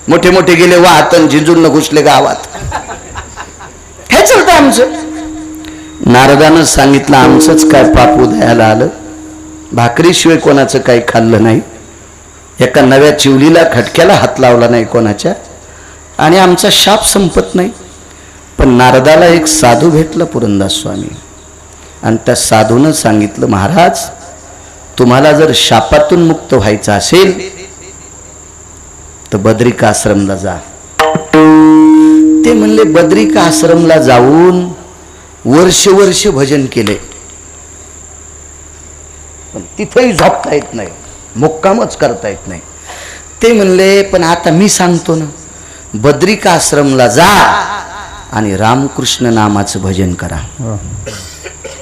मोठे मोठे गेले वाहतन झिंजून घुसले गावात. हे चालतं आमचं. नारदानं सांगितलं आमचंच काय पाप उदयाला आलं, भाकरीशिवाय कोणाचं काही खाल्लं नाही, एका नव्या चिवलीला खटक्याला हात लावला नाही कोणाच्या, आणि आमचा शाप संपत नाही. पण नारदाला एक साधू भेटला पुरंदास स्वामी, आणि त्या साधूनं सांगितलं महाराज तुम्हाला जर शापातून मुक्त व्हायचं असेल तर बद्रिका आश्रमला जा. ते म्हणले बद्रिका आश्रमला जाऊन वर्ष वर्ष भजन केले, पण तिथेही झोपता येत नाही, मुक्कामच करता येत नाही. ते म्हणले पण आता मी सांगतो ना, बद्रिका आश्रमला जा आणि रामकृष्ण नामाचं भजन करा.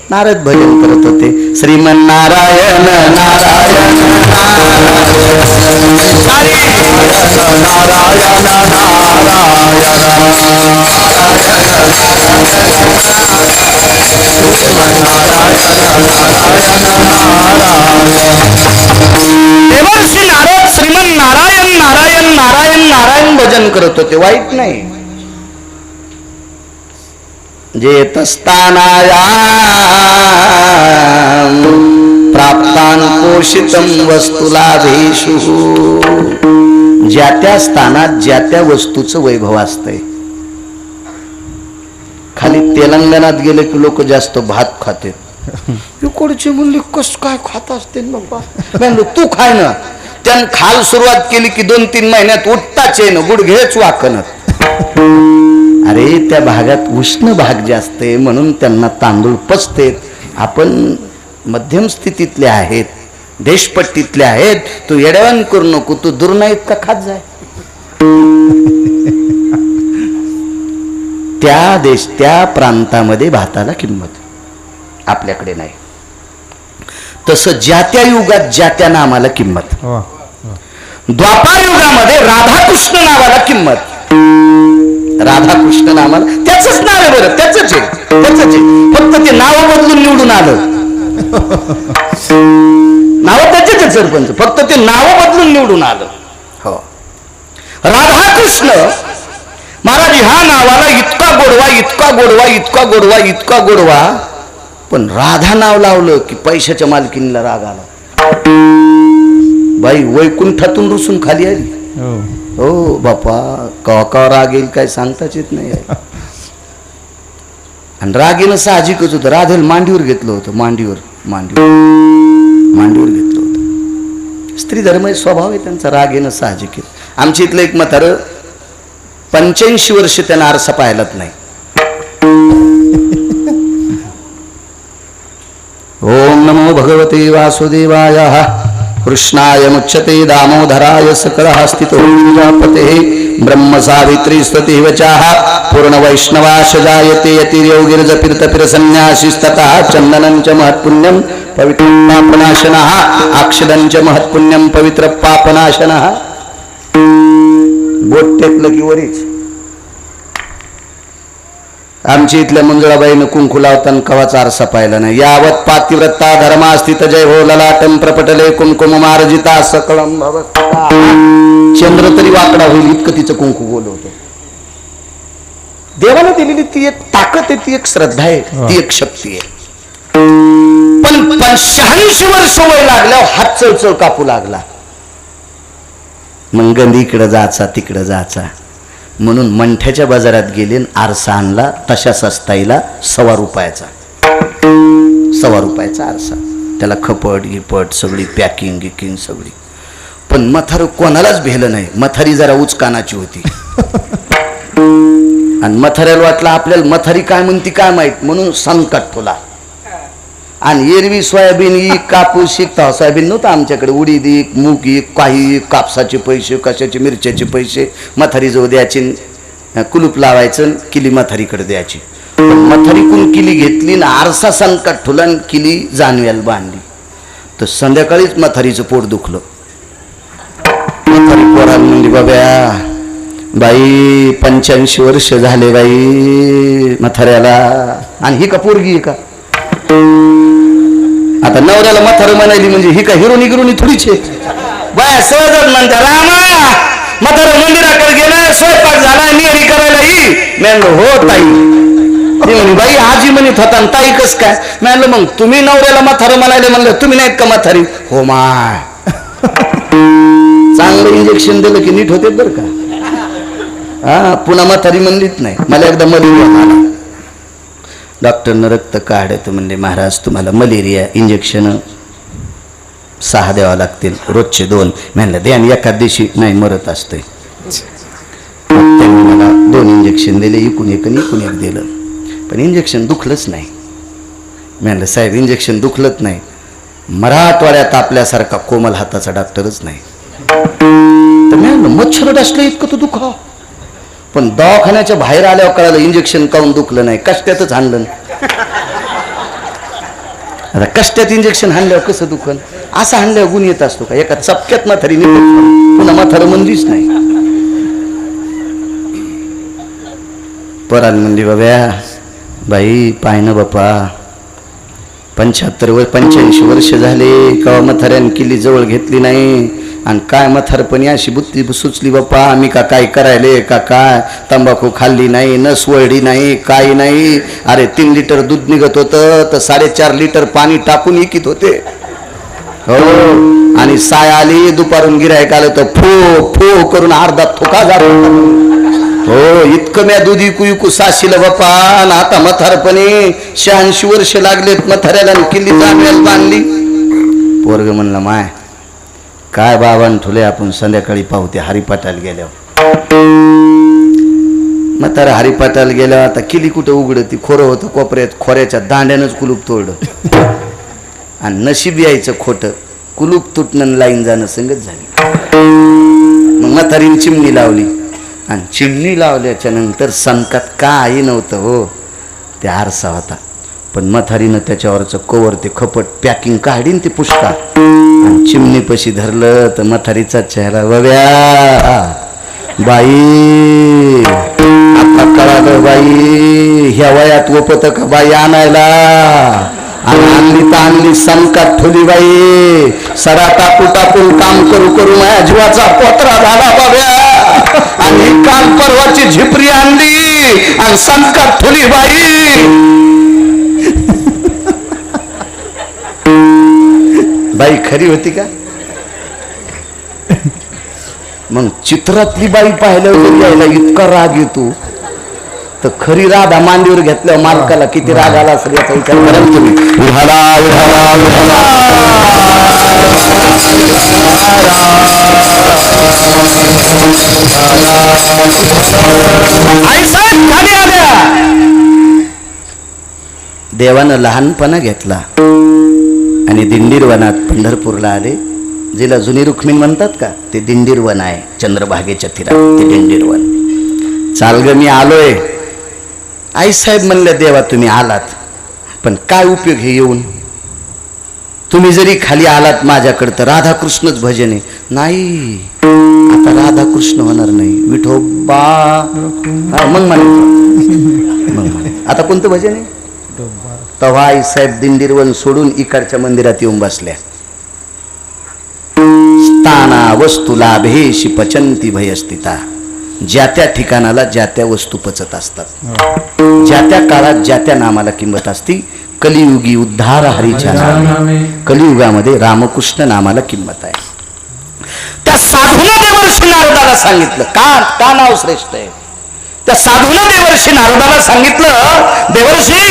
नारद भजन करत होते, श्रीमन्नारायण नारायण नारायण देवर्षी नारद श्रीमन्नारायण नारायण नारायण नारायण भजन करत होते. वाईट नाही. जेतस्तानाया प्राप्तान पोषितम वस्तुलाभेषु. ज्या त्या स्थानात ज्या त्या वस्तूचं वैभव असतंय. खाली तेलंगणात गेले की लोक जास्त भात खाते. इकडचे म्हणले कस काय खात असते बाबा, म्हणलो तू खाय ना. त्यानं खाल सुरुवात केली की 2-3 महिन्यात उठताच आहे ना, गुडघेच वाकणत. अरे त्या भागात उष्ण भाग जास्त आहे म्हणून त्यांना तांदूळ पचतेत. आपण मध्यम स्थितीतले आहेत, देशपट्टीतले आहेत. तू येड्यावान करू नको, तू दूर नाहीत का खात जाय. त्या प्रांतामध्ये भाताला किंमत, आपल्याकडे नाही. तसं ज्या त्या युगात ज्या त्या नामाला किंमत. द्वापार युगामध्ये राधाकृष्ण नावाला किंमत. राधाकृष्ण नावाला त्याच नाव आहे बरं, त्याच आहे. फक्त ते नाव बदलून निवडून आलं. नाव त्याचे सरपंच, फक्त ते नाव बदलून निवडून आलं. हो, राधाकृष्ण महाराज ह्या नावाला इतका गोडवा इतका गोडवा इतका गोडवा इतका गोडवा. पण राधा नाव लावलं की पैशाच्या मालकीनीला राग आला. बाई वैकुंठातून रुसून खाली आली. हो बापा, का राग येईल काय सांगताच येत नाही. आणि राग येणं साहजिकच होतं. राधेला मांडीवर घेतलं होतं, मांडीवर घेतलं होतं. स्त्री धर्म स्वभाव आहे त्यांचा, राग येणं साहजिक आहे. आमच्या इथलं एक म्हातारं 85 वर्ष त्यांना आरसा पाहिलाच नाही. ओम नमो भगवते वासुदेवाय कृष्णाय मुच्यते दामोदराय सकलः स्थितो प्रजापते ब्रह्म सावित्री स्तुति वचाः पूर्ण वैष्णवाश जायते यतिर्योगिर्ज तीर्थपिर संन्यासीस्ततः चंदनं च महत्पुण्यं पवित्र पापनाशनः अक्षदं च महत्पुण्यं पवित्र पापनाशनः. बोट टेकलं की वरीच. आमच्या इथल्या मंजुळाबाईनं कुंकू लावताना कवाचा आरसा पाहिला नाही. यावत पातिव्रता धर्मास्थित जय हो ललाटम प्रपटले कुंकुम मार्जिता सकलम भवता. चंद्र तरी वाकडा होईल इतकं तिचं कुंकू बोलवतो. देवाला दिलेली ती एक ताकद आहे, ती एक श्रद्धा आहे, ती एक शक्ती आहे. पण 85 वर्ष वय लागल्यावर हात चळचळ कापू लागला. मग गंधी इकडं जायचा तिकडं जायचा म्हणून मंठ्याच्या बाजारात गेले, आरसा आणला. तशाच असताईला ₹1.25. ₹1.25 आरसा. त्याला खपट गिपट सगळी पॅकिंग गिकिंग सगळी. पण मथार कोणालाच भेलं नाही. मथारी जरा उचकानाची होती. आणि मथाऱ्याला वाटलं आपल्याला मथारी काय म्हणती काय माहित म्हणून संकट ठोला. आणि एरवी सोयाबीन इक कापूस शिकता. सोयाबीन नव्हतं आमच्याकडे. उडीद इक मूग इक काही कापसाचे पैसे कशाचे मिरच्याचे पैसे मथारी जवळ द्यायचे. कुलूप लावायचं किली मथारीकडे द्यायची. मथारीकडून किली घेतली ना आरसा संकट ठोला आणि किली जानव्याला बांधली. तर संध्याकाळीच मथारीचं पोट दुखलं. मथारी पोराला म्हणली बाब्या बाई 85 वर्ष झाले बाई म्हाताऱ्याला. आणि ही का पोरगी आहे का? आता नवऱ्याला म्हातारं म्हणायली म्हणजे ही का हिरोनी गिरोनी थोडीच आहे. बाया सहजच म्हणता रामा म्हातारं मंदिराकडे मी म्हणलं हो ताई. ती म्हणे बाई आजी म्हणत होता आणि ताई कस काय? मी म्हणलं मग तुम्ही नवऱ्याला म्हातारं म्हणाले. म्हणलं तुम्ही नाहीत का म्हातारी? हो माय. चांगलं इंजेक्शन दिलं की नीट होते बरं का. हा पुन्हा म्हातारी म्हणलीच नाही. मला एकदा मलेरिया आला. डॉक्टरनं रक्त काढत म्हणले महाराज तुम्हाला मलेरिया इंजेक्शन 6 द्यावं लागतील, रोजचे 2. म्हणलं द्या आणि एखाद दिवशी नाही मरत असतंय. त्यांनी मला 2 इंजेक्शन दिले, इकून एक दिलं. पण इंजेक्शन दुखलंच नाही. म्हणलं साहेब इंजेक्शन दुखलंच नाही. मराठवाड्यात आपल्यासारखा कोमल हाताचा डॉक्टरच नाही. तर मी म्हणलं मच्छर डसलं इतकं तर दुखा. पण दवाखान्याच्या बाहेर आल्यावर कळालं इंजेक्शन काऊन दुखलं नाही, कष्टातच हाणलं. आता कष्टात इंजेक्शन हाणल्यावर कसं दुखन? असं हाणल्यावर गुण येत असतो का? एका चपक्यात म्हातारी निघत पुन्हा म्हातारं म्हणलीच नाही. पराल म्हणली बाब्या बाई पाय ना बापा 85 वर्ष झाले कवा म्हाताऱ्यानं किल्ली जवळ घेतली नाही. आणि काय म्हातारपणी अशी बुद्धी सुचली बाप्पा आम्ही का काय करायले का काय? तंबाखू खाल्ली नाही, नस वळली नाही, काही नाही. अरे 3 लिटर दूध निघत होतं तर 4.5 लिटर पाणी टाकून इकित होते. हो आणि साय आली दुपारून गिऱ्हाईक आलं तर फो फो करून अर्धा थोका झाला. हो इतकं म्या दूध इकू साशीला बाप्पा. आता म्हातारपणे 86 वर्ष लागलेत म्हाताऱ्याला किल्ली जाणवेल बांधली. पोरग म्हणला माय काय बाबान ठुले आपण संध्याकाळी पाहू ते हरिपाटाला गेल्यावर. म्हातारा हरिपाटाला गेल्यावर आता किल्ली कुठं उघडती? खोरं होतं कोपऱ्यात, खोऱ्याच्या दांड्यानंच कुलूप तोडलं. आणि नशीब यायचं खोटं, कुलूप तुटणं लाईन जाणं संगत झाली. मग म्हातारीने चिमणी लावली आणि चिमणी लावल्याच्या नंतर संकात काही नव्हतं हो, ते आरसा होता. पण म्हातारीनं त्याच्यावरचं कवर ते खपट पॅकिंग काढीन ते पुष्का आणि चिमणी पशी धरलं तर म्हातारीचा चेहरा बघ्या बाई आता कळालं बाई ह्या वयात ओपत का बाई आणायला. आणि आणली तर आणली संकट ठोली बाई. सडा टाकून काम करू माझ्या जीवाचा पोत्रा झाला बाब्या. आणि काल परवाची झिपरी आणली आणि संकट ठोली बाई. बाई खरी होती का? मग चित्रातली बाई पाहिल्यावर यायला इतका राग येतो तर खरी राधा मांडीवर घेतल्यावर मालकाला किती राग आला असेल याचा विचार करा तुम्ही. देवानं लहानपणा घेतला आणि दिंडीर वनात पंढरपूरला आले. जिला जुनी रुक्मिणी म्हणतात का ते दिंडीर वन आहे चंद्रभागेच्या तीरात ते दिंडीर वन. चाल ग मी आलोय. आईसाहेब म्हणले देवा तुम्ही आलात पण काय उपयोग हे येऊन? तुम्ही जरी खाली आलात माझ्याकडे तर राधाकृष्णच भजन आहे. नाही आता राधाकृष्ण होणार नाही विठोबा. मग म्हणे आता कोणतं भजन आहे? तेव्हा आईसाहेब दिंडीरवन सोडून इकडच्या मंदिरात येऊन बसल्या. स्थाना वस्तू लाभेशी पचंती भयस्थिता. ज्या त्या ठिकाणाला ज्या त्या वस्तू पचत असतात. ज्या त्या काळात ज्या त्या नामाला किंमत असती. कलियुगी उद्धार हरीच्या नामे. कलियुगामध्ये रामकृष्ण नामाला किंमत आहे. त्या साधूला देवर्षी नारदाला सांगितलं का नाव श्रेष्ठ आहे. त्या साधूला देवर्षी नारदाला सांगितलं देवर्षी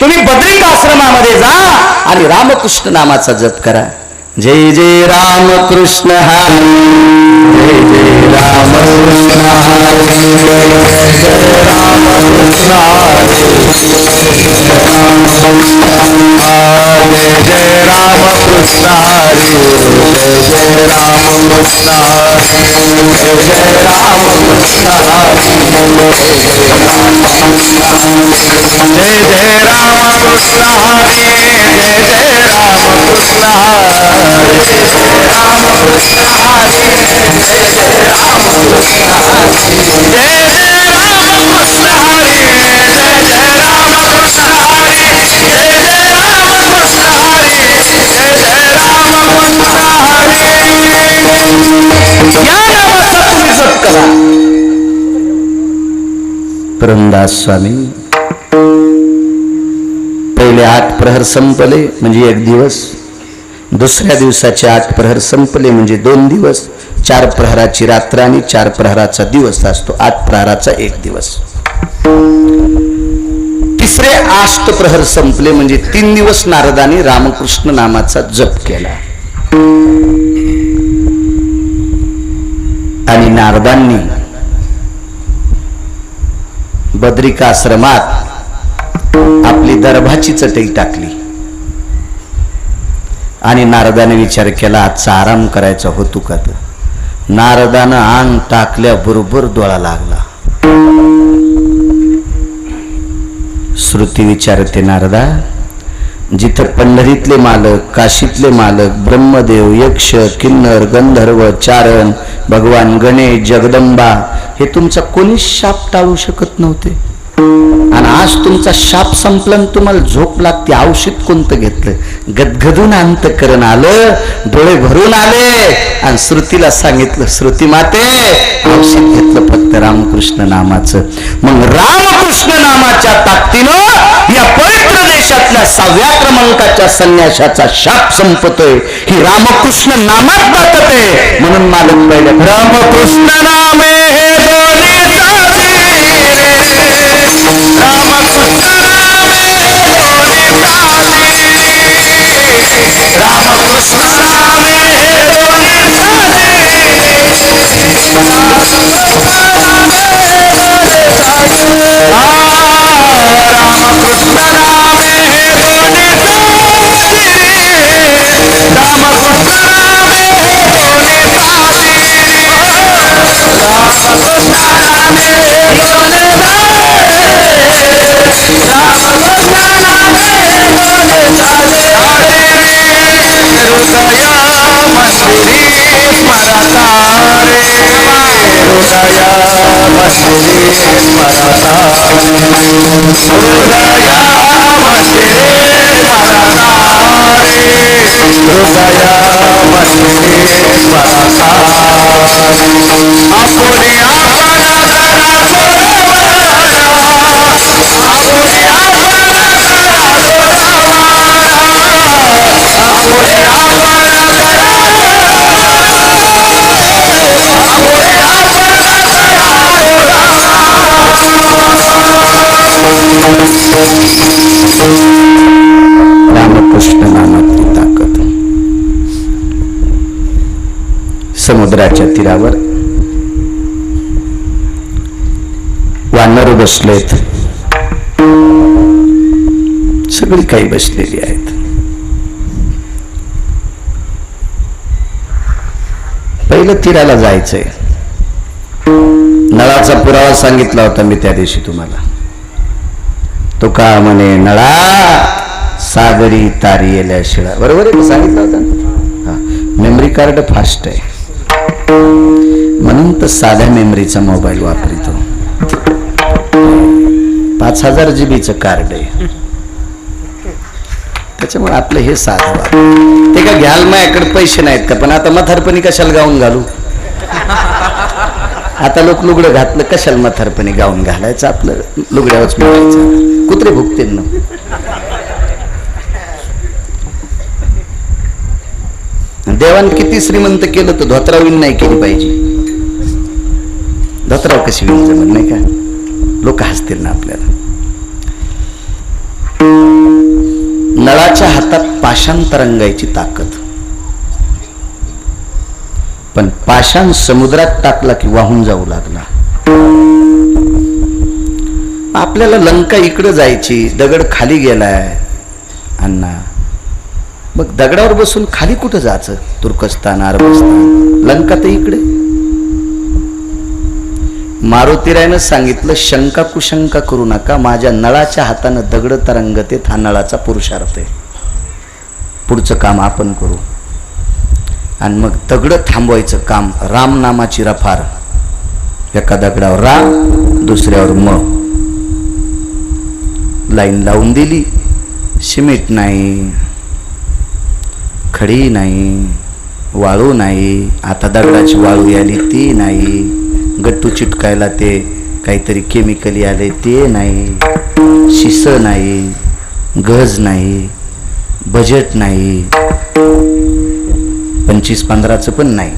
तुम्ही बद्रिक आश्रमामध्ये जा आणि रामकृष्ण नामाचा जप करा. जय जय रामकृष्ण हरी जय जय रामकृष्ण हरी जय जय रामकृष्ण हरी जय रामकृष्ण हरी जय जय रामकृष्ण हरी जय जय रामकृष्ण हरी जय जय रामकृष्ण हरी जय जय रामकृष्ण हरी जय जय रामकृष्ण पुरंदास स्वामी. पहिले 8 प्रहर संपले म्हणजे 1 दिवस, दुसऱ्या दिवसाचे 8 प्रहर संपले म्हणजे 2 दिवस. 4 प्रहराची रात्र आणि 4 प्रहराचा दिवस असतो. 8 प्रहराचा 1 दिवस. तिसरे अष्टप्रहर संपले म्हणजे 3 दिवस नारदाने रामकृष्ण नामाचा जप केला. आणि नारदांनी बद्रिकाश्रमात आपली दर्भाची चटई टाकली आणि नारदाने विचार केला आजचा आराम करायचा होतो का. नारदानं अंग टाकल्याबरोबर डोळा लागला. श्रुती विचारते नारदा, जिथं पंढरीतले मालक, काशीतले मालक, ब्रह्मदेव, यक्ष, किन्नर, गंधर्व, चारण, भगवान गणेश, जगदंबा हे तुमचा कोणीच शाप टाळू शकत नव्हते. आणि आज तुमचा शाप संपला, तुम्हाला झोप लागते. औषध कोणतं घेतलं? गदगदून अंतकरण आलं, डोळे भरून आले आणि श्रुतीला सांगितलं, श्रुती माते औषध घेतलं फक्त रामकृष्ण नामाचं. मग रामकृष्ण नामाच्या ताकदीनं या पवित्र देशातल्या 6व्या क्रमांकाच्या संन्याशाचा शाप संपतोय. ही रामकृष्ण नामात ताकद आहे. म्हणून मालक पहिले रामकृष्ण नामे हे दोन्ही रामकृष्ण नामातली ताकद. समुद्राच्या तीरावर वानर बसलेत, सगळी काही बसलेली आहेत. पहिलं तीराला जायचंय. नळाचा पुरावा सांगितला होता मी त्या दिवशी तुम्हाला. तो का म्हणे नळा सागरी तारी येल्या शिळा. बरोबर आहे, सांगितलं होतं. मेमरी कार्ड फास्ट आहे म्हणून तर साध्या मेमरीचा मोबाईल वापरतो. 5000 GB कार्ड आहे, त्याच्यामुळे आपलं हे साधं ते का घ्याल. माझ्याकडे पैसे नाहीत का, पण आता म्हातारपणी कशाला गाऊन घालू. आता लोक लुगडं घातलं कशाला म्हातारपणी गाऊन घालायचं, आपलं लुगड्यावरच मिळायचं. कुत्रे भुकतील ना. देवान किती श्रीमंत केलं तर धोत्राव विण नाही केली पाहिजे. धोत्राव कशी विण जमत नाही का, लोक हसतील ना आपल्याला. नळाच्या हातात पाषाण तरंगायची ताकद, पण पाषाण समुद्रात टाकला की वाहून जाऊ लागला. आपल्याला लंका इकडे जायची, दगड खाली गेलाय अण्णा, मग दगडावर बसून खाली कुठं जायचं. तुर्कस्तान, अरबस्तान, लंका तर इकडे. मारुतीरायनं सांगितलं शंका कुशंका करू नका, माझ्या नळाच्या हातानं दगड तरंगते, हा नळाचा पुरुषार्थ आहे. पुढचं काम आपण करू. आणि मग दगड थांबवायचं काम, राम नामाची रफार. एका दगडावर राम, दुसऱ्यावर म लाईन लावून दिली. सिमेंट नाही, खडी नाही, वाळू नाही. आता दगडाची वाळू आली ती नाही. गट्टू चिटकायला ते काहीतरी केमिकली आले ते नाही, शिस नाही, गज नाही, बजेट नाही, 25-15चं पण नाही.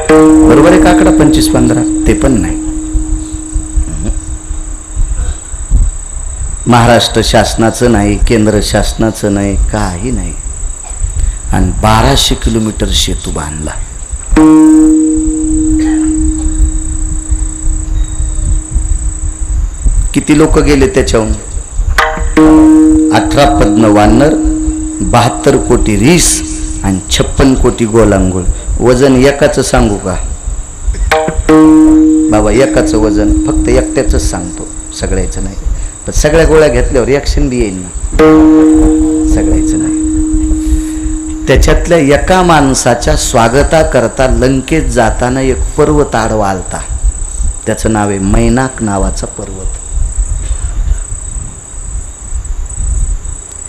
बरोबर आहे काकडा? 25-15 ते पण नाही. महाराष्ट्र शासनाचं नाही, केंद्र शासनाचं नाही, काही नाही. आणि 1200 किलोमीटर सेतू बांधला. किती लोक गेले त्याच्याहून? 18 पद्म वानर, 72 कोटी रीस आणि 56 कोटी गोलांगुळ. वजन एकाच सांगू का बाबा? एकाचं वजन फक्त एकट्याच सांगतो, सगळ्याचं नाही. पण सगळ्या गोळ्या घेतल्यावर रिॲक्शन बी येईल ना, सगळ्याचं नाही. त्याच्यातल्या एका माणसाच्या स्वागताकरता लंकेत जाताना एक पर्वत आडवा आलता. त्याचं नाव आहे मैनाक नावाचा पर्वत.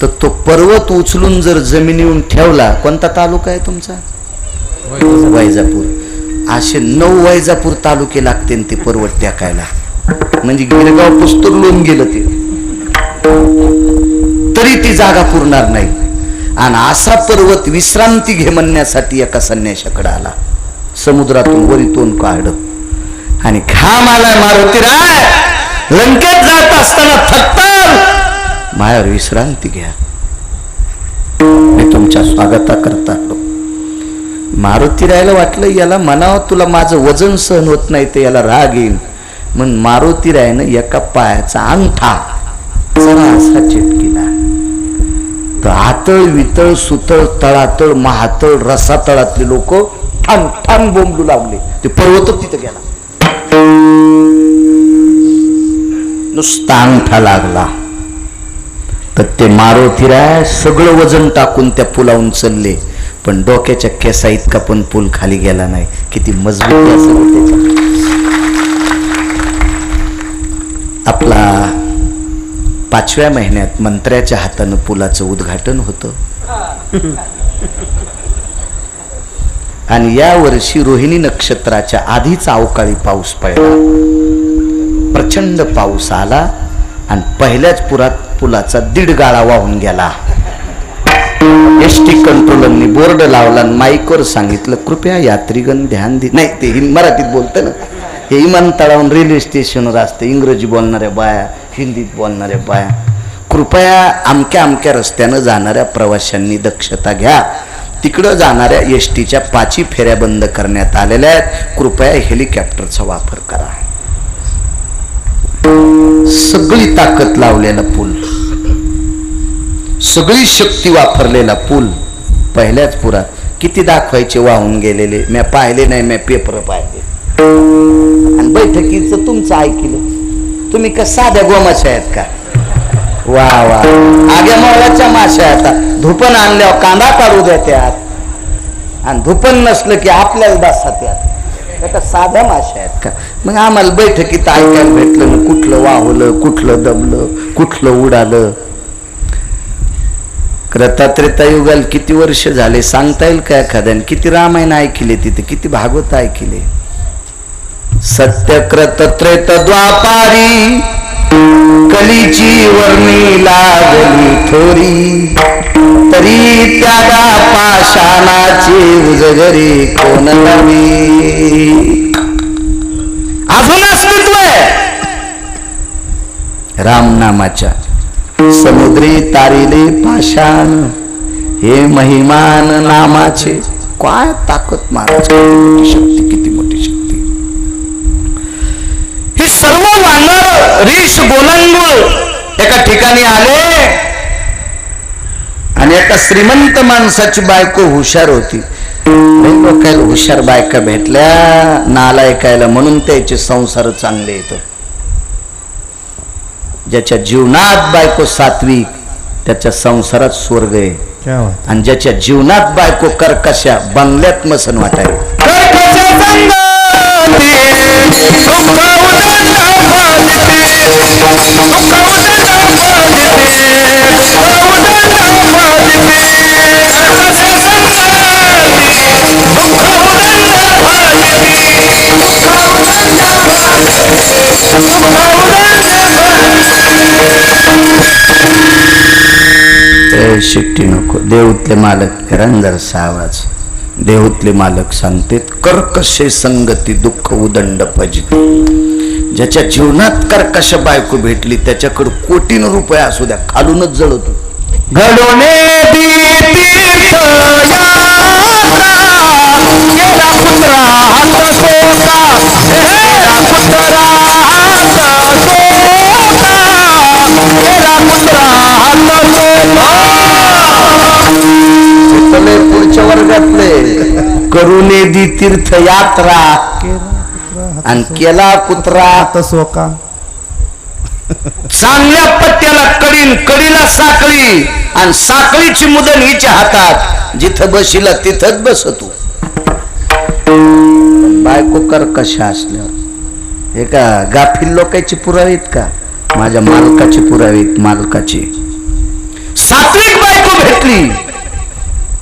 तर तो पर्वत उचलून जर जमिनीवरून ठेवला, कोणता तालुका आहे तुमचा? वैजापूर. असे 9 वैजापूर तालुके लागते ते पर्वत टाकायला. म्हणजे गिरगाव पुस्तूर लोन गेलं ते, तरी ती जागा पुरणार नाही. आणि असा पर्वत विश्रांती घे म्हणण्यासाठी एका संन्याशाकडे आला. समुद्रातून वरीतून काढ आणि घाम आलाय मारुतीराय, लंकेत जात असताना थकताल, मायावर विश्रांती घ्या, मी तुमच्या स्वागता करता. मारुतीरायला वाटलं याला म्हणावं तुला माझं वजन सहन होत नाही, ते याला राग येईल. म्हणून मारुतीरायनं एका पायाचा अंगठा जरा असा चिटकिला. तर आतळ वितळ सुतळ तळातळ महातळ रसातळातले लोक ठाम ठाम बोंबलू लागले. ते पर्वत तिथं गेला, नुसता अंगठा लागला. तर ते मारुतीराय सगळं वजन टाकून त्या पुलावून चालले, पण डोक्याच्या केसा इतका पण पूल खाली गेला नाही. किती मजबूत असेल त्याच्या. आपला 5व्या महिन्यात मंत्र्याच्या हातानं पुलाचं उद्घाटन होतं. आणि या वर्षी रोहिणी नक्षत्राच्या आधीच अवकाळी पाऊस पडला. प्रचंड पाऊस आला आणि पहिल्याच पुलाचा 1.5 गाळा वाहून गेला. एसटी कंट्रोलरनी बोर्ड लावला आणि माईकवर सांगितलं, कृपया यात्रीगण ध्यान दे. नाही, ते मराठीत बोलतं ना, हे विमानतळावरून रेल्वे स्टेशनवर असते. इंग्रजी बोलणाऱ्या बाया, हिंदीत बोलणाऱ्या बाया. कृपया अमक्या अमक्या रस्त्यानं जाणाऱ्या प्रवाशांनी दक्षता घ्या. तिकडं जाणाऱ्या एसटीच्या 5 फेऱ्या बंद करण्यात आलेल्या आहेत. कृपया हेलिकॉप्टरचा वापर करा. सगळी ताकद लावलेला पूल, सगळी शक्ती वापरलेला पूल पहिल्याच पुरात. किती दाखवायचे वाहून गेलेले, मी पाहिले नाही, मी पेपर पाहिले. आणि बैठकीचं तुमचं ऐकलं तुम्ही का? साध्या गोमाशा आहेत का? वा वा, आग्या मोळाच्या माश्या. आता धुपण आणल्यावर कांदा काढू द्या त्यात, आणि धुपण नसलं की आपल्याला दासात यात. का साध्या माश्या आहेत का? मग आम्हाला बैठकीत ऐकायला भेटलं ना, कुठलं वाहवलं, कुठलं दबलं, कुठलं उडालं. त्रेतायुगाला किती वर्ष झाले सांगता येईल का एखाद्याने? किती रामायण ऐकले तिथे, किती भागवत ऐकले. सत्यक्रत त्रेत द्वापारी, कलीची वर्णी लागली थोरी, तरी त्याला पाषाणाचे उजगरी कोण नवी. अजून अस्तित्व आहे रामनामाच्या. समुद्री तारिले पाषाण, हे महिमान नामाचे. काय ताकद महाराज, किती मोठी शक्ती, किती मोठी शक्ती. हे सर्व वानर रीश गोलंगुळ एका ठिकाणी आले आणि एका श्रीमंत माणसाची बायको हुशार होती. लोकायला हुशार बायका भेटल्या नालायकायला, म्हणून त्याचे संसार चांगले येत. ज्याच्या जीवनात बायको सात्विक त्याच्या संसारात स्वर्ग आहे. आणि ज्याच्या जीवनात बायको कर्कशा, बंगल्यात मसन वाटाय. शिट्टी नको. देऊतले मालक करंदर सावाज. देऊतले मालक सांगते कर्कशे संगती दुःख उदंड पजिते. ज्याच्या जीवनात कर्कश बायको भेटली त्याच्याकडे कोटीनं रुपये असू द्या खालूनच जळतो. घडोने पुढच्या वर्गातले करुणे दी तीर्थयात्रा आणि केला कुत्रा सोका. चांगल्या पट्ट्याला कडीन कडीला साखळी आणि साखळीची मुदन हिच्या हातात. जिथं बशीला तिथंच बसतो. बायको कर्कश असल्यावर हे का गाफील लोकांची पुरावीत का माझ्या मालकाची पुरावीत. मालकाची सात्विक बायको भेटली.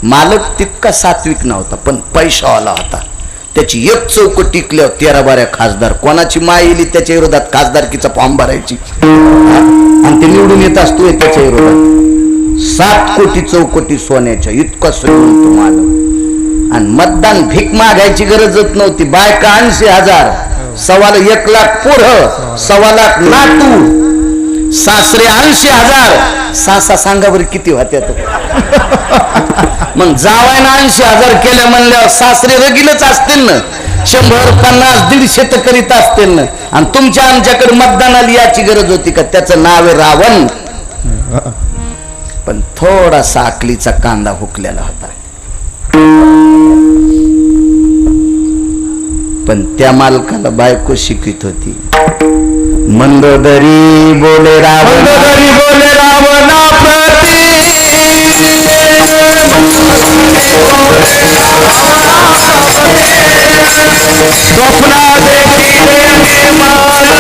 मालक तितका सात्विक नव्हता पण पैशावाला होता. त्याची एक चौक टिकल्यावर 13-12 खासदार. कोणाची माय येली त्याच्या विरोधात खासदारकीचा फॉर्म भरायची आणि ते निवडून येत असतो त्याच्या विरोधात. 7 कोटी चौकटी सोन्याच्या इतका श्रीमंत मालक. आणि मतदान भीक मागायची गरजच नव्हती. बायका 80,000, 1,00,000 पोरं, 1,00,000 नातू, सासरे 80,000. सासा सांगा बरं किती होत्या. मग जावायना 80,000 केल्या म्हणल्यावर सासरे रगीलच असतील ना. 100, 50, 150 तर करीत असतील ना. आणि तुमच्या आमच्याकडे मतदानाला याची गरज होती का? त्याचं नाव आहे रावण. पण थोडासा आकलीचा कांदा हुकलेला होता. पण त्या मालकाला बायको शिकवित होती. मंदोदरी बोले रावण, मंदोदरी बोले रावणा प्रती. स्वप्ना देखिले माझ्या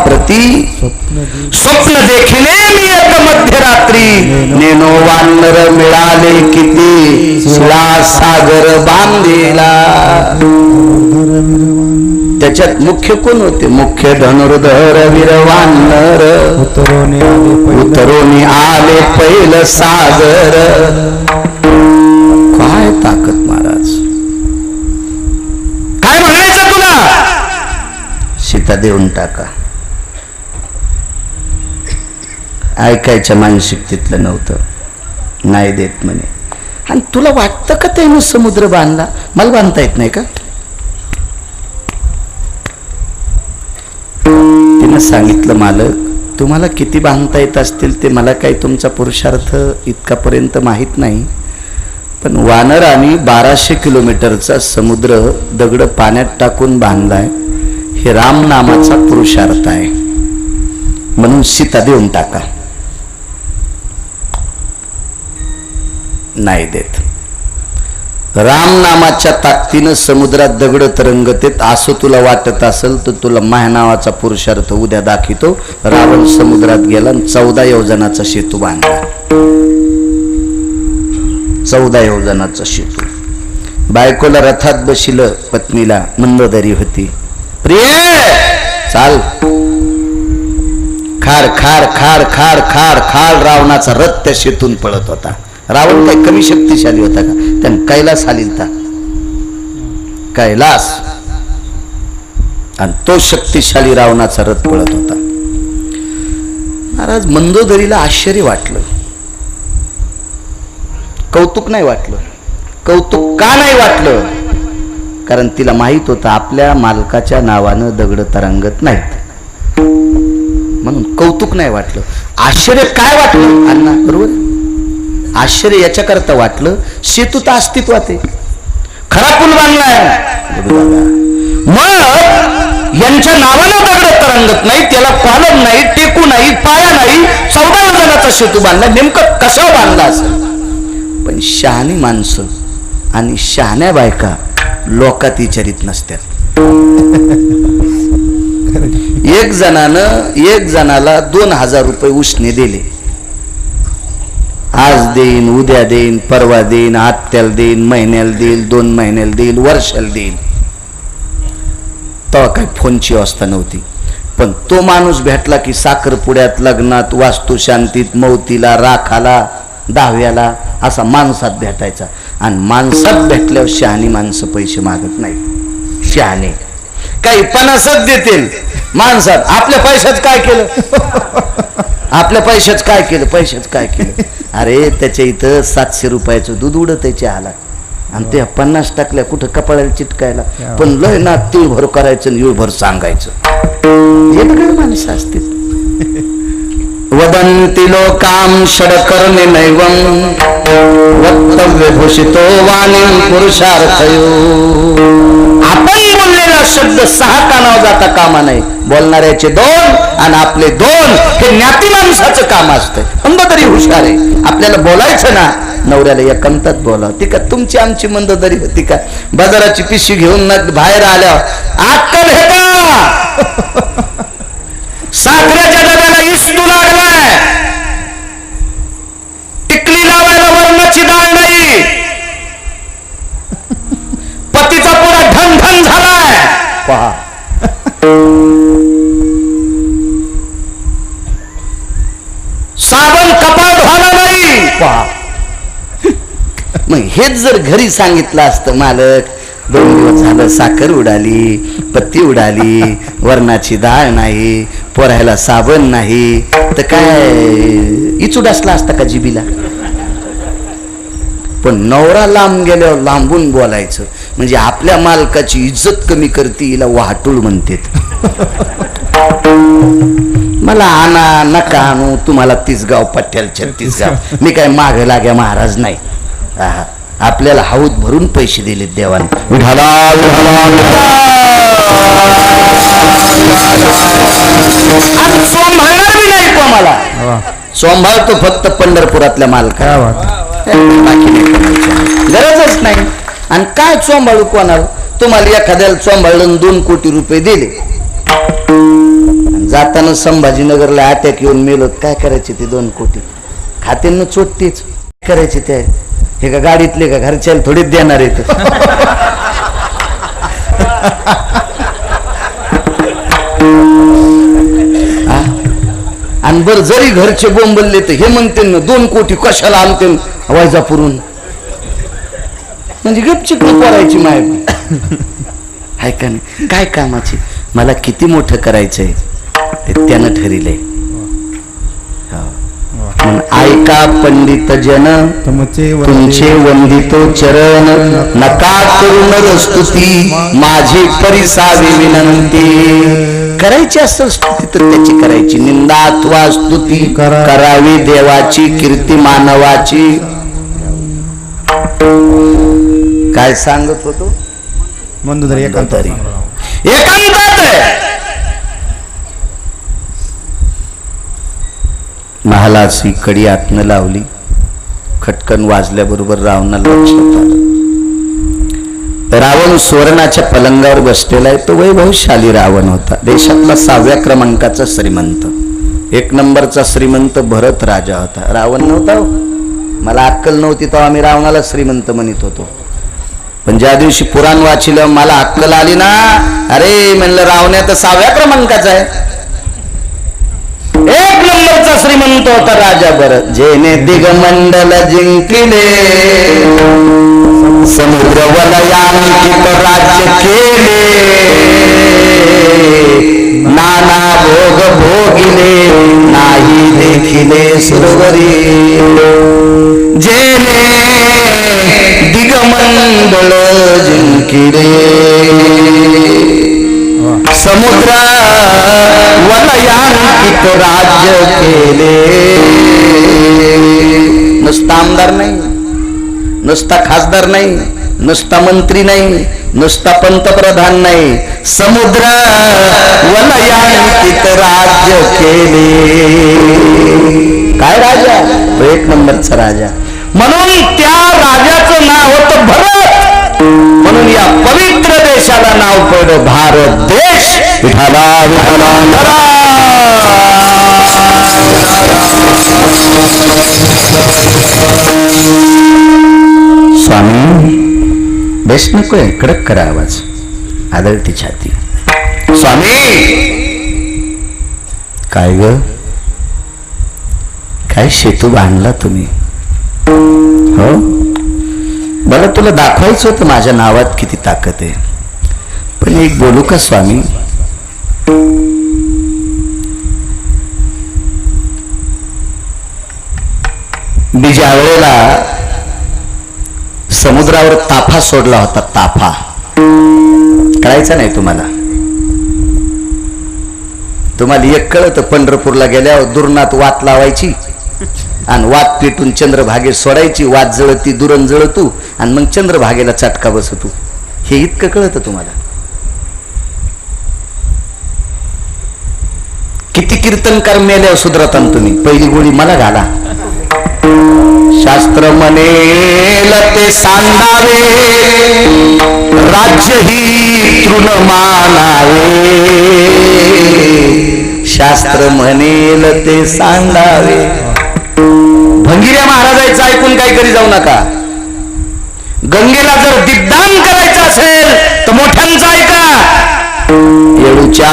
रात्री. स्वप्न देखिले मी एक मध्यरात्री. नेनो वानर मिळाले किती शिळा सागर बांधलेला. त्याच्यात मुख्य कोण होते? मुख्य धनुर्धर वीर वानर. उतरोनी आले पहिलं सागर. काय ताकद महाराज. काय म्हणायचं तुला? सीता देऊन टाका. ऐकायच्या मानसिकतेतलं नव्हतं. नाही देत म्हणे. आणि तुला वाटतं का त्यानं समुद्र बांधला? मला बांधता येत नाही का? तिनं सांगितलं मालक तुम्हाला किती बांधता येत असतील ते मला काही तुमचा पुरुषार्थ इतकापर्यंत माहीत नाही. पण वानरांनी 1200 किलोमीटरचा समुद्र दगड पाण्यात टाकून बांधलाय. हे राम नामाचा पुरुषार्थ आहे. म्हणून सीता देऊन टाका. नाही देत. राम नामाच्या ताकदीनं समुद्रात दगड तरंगतेत असं तुला वाटत असेल तर तुला माया नावाचा पुरुषार्थ उद्या दाखवतो. रावण समुद्रात गेला आणि 14 योजनाचा सेतू बांधला. 14 योजनाचा सेतू. बायकोला रथात बशिलं. पत्नीला मंदोदरी होती. प्रिय चाल. खार खार खार खार खार खार रावणाचा रथ त्या शेतून पळत होता. रावण काय कमी शक्तिशाली होता का? त्यानं कैलास हालिलता. कैलास आणि तो शक्तिशाली रावणाचा रथ पळत होता. महाराज मंदोदरीला आश्चर्य वाटलं. कौतुक नाही वाटलं. कौतुक का नाही वाटलं? कारण तिला माहित होतं आपल्या मालकाच्या नावानं दगड तरंगत नाहीत. मग म्हणून कौतुक नाही वाटलं. आश्चर्य काय वाटलं अण्णा? बरोबर, आश्चर्य याच्याकरता वाटलं, सेतू तर अस्तित्वात आहे, खरा पूल बांधलाय. मग यांच्या नावानं दगड तरंगत नाही, त्याला कॉलम नाही, टेकू नाही, पाया नाही, 14 जणांचा सेतू बांधला. नेमकं कसा बांधला असेल? पण शहाणी माणसं आणि शहाण्या बायका लोकात विचारित नसतात. एक जणाला 2000 रुपये उसने दिले. आज देईन, उद्या देईन, परवा देईन, आत्याला देईन, महिन्याला देईल, 2 महिन्याला देईल, वर्षाला देईल. तेव्हा काही फोनची अवस्था नव्हती. पण तो माणूस भेटला की साखरपुड्यात, लग्नात, वास्तुशांतीत, मौतीला, राखाला, दहाव्याला असा माणसात भेटायचा. आणि माणसात भेटल्यावर शहाणी माणसं पैसे मागत नाही. शहाणे काही 50 देतील माणसात. आपल्या पैशाच काय केलं? आपल्या पैशाच काय केलं? पैशाच काय केलं? अरे त्याच्या इथं 700 रुपयाचं दूध उडत त्याच्या आला आणि ते 50 टाकल्या कुठं कपाळाला चिटकायला. पण लय ना तिळभर करायचं आणि युळभर सांगायचं. हे सगळे माणसं असतील. वदन्ति लोकां षड्कर्णे नैवं वक्तव्य भूषितो वाणीं पुरुषार्थयो. आपण बोललेला शब्द 6 कानावर जाता कामा नाही. बोलणाऱ्याचे 2 आणि आपले 2 हे ज्ञाती माणसाचं काम असतं. मंद तरी हुशार आहे. आपल्याला बोलायचं ना, नवऱ्याला एकांतात बोलाव. ती का तुमची आमची मंददरी होती का? बाजाराची पिशवी घेऊन बाहेर आल्यावर अक्कल हे का? साखरेच्या डब्याला इस्तू लागलाय, टिकली लावायला वरणाची डाळ नाही, पतीचा पुरा ढन ढन झालाय. पहा, साबण कपाळ धुवायला नाही. पहा, मग हेच जर घरी सांगितलं असतं, मालक 2 दिवस झालं साखर उडाली, पत्ती उडाली, वरणाची डाळ नाही, पोरायला साबण नाही, तर काय इचूड असला असता का जिबीला? पण नवरा लांब गेल्यावर लांबून बोलायचं म्हणजे आपल्या मालकाची इज्जत कमी करते. हिला वाहटूळ म्हणते. मला आणा नका आणू, तुम्हाला 30 गाव पठ्याल 36 गाव. मी काय मागे लाग्या महाराज नाही. आपल्याला हाऊत भरून पैसे दिले देवाने. सोंभाळणार मी नाही कोणाला. सोंभाळतो फक्त पंढरपुरातल्या मालका. गरजच नाही. आणि काय सोंभाळू कोणाला? तुम्हाला एखाद्याला सोंभाळून 2 कोटी रुपये दिले, जाताना संभाजीनगरला अटॅक येऊन मेलो, काय करायचे ते 2 कोटी? खात्यांना चोटतीच करायचे. ते हे का गाडीतले का घरच्याला थोडीच देणार आहेत. आणि बर जरी घरचे बोंबलले तर हे म्हणते ना 2 कोटी कशाला आणते वैजापुरून, म्हणजे गपचिप करायची माहिती आहे का नाही? काय कामाची? मला किती मोठं करायचंय ते त्यानं ठरिलंय. ऐका पंडित जन तुमचे वंदितो चरण, नका करून स्तुती माझी परिसावी विनंती. करायची असेल स्तुती तर त्याची करायची, निंदा अथवा स्तुती करावी देवाची, कीर्ती मानवाची. काय सांगत होतो? मंदोदरी एकांतारी महालाची कडी आतनं लावली. खटकन वाजल्याबरोबर रावणाला लक्षात आलं. रावण सुवर्णाच्या पलंगावर बसलेला आहे. तो वैभवशाली रावण होता. देशातला 6व्या क्रमांकाचा श्रीमंत, 1 नंबरचा श्रीमंत भरत राजा होता. रावण नव्हता. मला अक्कल नव्हती तेव्हा आम्ही रावणाला श्रीमंत म्हणत होतो. पण ज्या दिवशी पुराण वाचिलं मला अक्कल आली ना, अरे म्हणलं रावण्या तर 6व्या क्रमांकाचा आहे. 1 नंबरचा श्रीमंत होता राजा भरत. जेने दिगमंडल जिंकले, समुद्र वलयांकित राज्य केले, नाना भोग भोगिले नाही देखिले सुरवरी. जेने दिगमंडल जिंकिले. समुद्र वलयांकित राज्य केले. नुसता आमदार नाही, नुसता खासदार नाही, नुसता मंत्री नाही, नुसता पंतप्रधान नाही, समुद्र वलयांकित राज्य केले. काय राजा? तो एक नंबरचा राजा. म्हणून त्या राजाचं नाव होतं भरत. म्हणून या पवित्र देशाला नाव पडलं भारत देश. विठाला विठाला. स्वामी बेस नकोय, कडक करा आवाज, आदळती छाती. स्वामी काय ग, काय शेतू बांधला तुम्ही? हो, मला तुला दाखवायचं होतं माझ्या नावात किती ताकद आहे. पण एक बोलू का स्वामी? मी ज्या वेळेला समुद्रावर ताफा सोडला होता, ताफा कळायचा नाही तुम्हाला? तुम्हाला एक कळत, पंढरपूरला गेल्यावर दुर्नात वात लावायची आणि वात पेटून चंद्रभागेत सोडायची. वात जळती, दुरण जळतू आणि मग चंद्रभागेला चटका बसतू. हे इतकं कळत तुम्हाला? किती कीर्तनकार मेल्यावर सुधरता तुम्ही? पहिली गोळी मला घाला. शास्त्र म्हणेल ते सांडावे, राज्य ही तृण मानावे. शास्त्र म्हणेल ते सांडावे. भंगिऱ्या महाराजांचं ऐकून काही करी जाऊ नका. गंगेला जर दीपदान करायचं असेल तर मोठ्यांचं ऐका. येळूच्या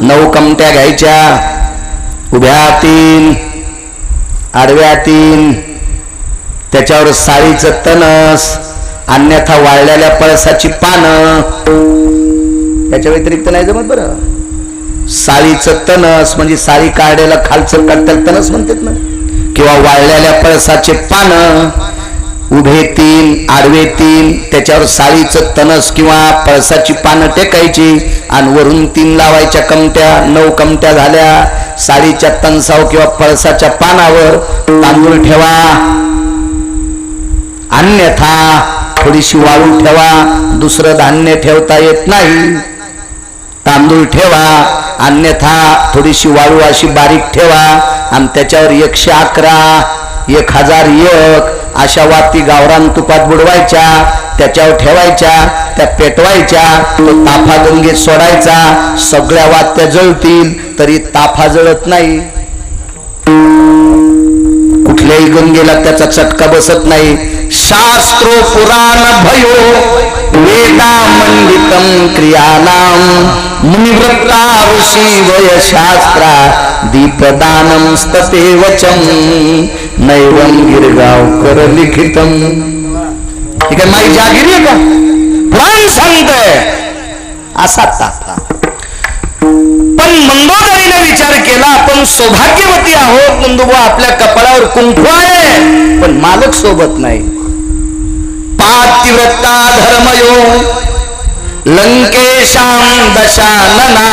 9 कमट्या घ्यायच्या, उभ्या 3, आडव्या 3, त्याच्यावर साळीचं तणस, अन्यथा वाळलेल्या पळसाची पानं. त्याच्या व्यतिरिक्त नाही जमत बरं. साळीचं तणस म्हणजे साळी काढायला खालचं काढताल तणस म्हणतात ना, किंवा वाळलेल्या पळसाचे पानं. उभे 3, आडवे 3, त्याच्यावर साळीचं तणस किंवा पळसाची पानं टेकायची आणि वरून 3 लावायच्या कमट्या. 9 कमट्या झाल्या. साळीच्या तणसावर किंवा पळसाच्या पानावर तांदूळ ठेवा, अन्यथा थोडीशी वाळू ठेवा. दुसरं धान्य ठेवता येत नाही. तांदूळ ठेवा, अन्यथा थोडीशी वाळू अशी बारीक ठेवा आणि त्याच्यावर 111, 1001 अशा वाती गावरान तुपात बुडवायच्या, त्याच्यावर ठेवायच्या, त्या पेटवायच्या. तो ताफा गंगेत सोडायचा. सगळ्या वात्या जळतील तरी ताफा जळत नाही. कुठल्याही गंगेला त्याचा चटका बसत नाही. शास्त्रो पुराण भयो वेदा मंडितम क्रियानाम मुनिवृत्ता ऋषी वय शास्त्रा दीपदानम स्तते वचम नैवम गिरगावकर लिखितम. ठीक आहे, माझी जागिरी आहे का? पुराण सांगतंय असा ताफा. पण मंदोदरीने विचार केला, आपण सौभाग्यवती आहोत नंदुबा, आपल्या कपाळावर कुंकू आहे पण मालक सोबत नाही. पातिव्रता धर्मयो लंकेशाम दशानना.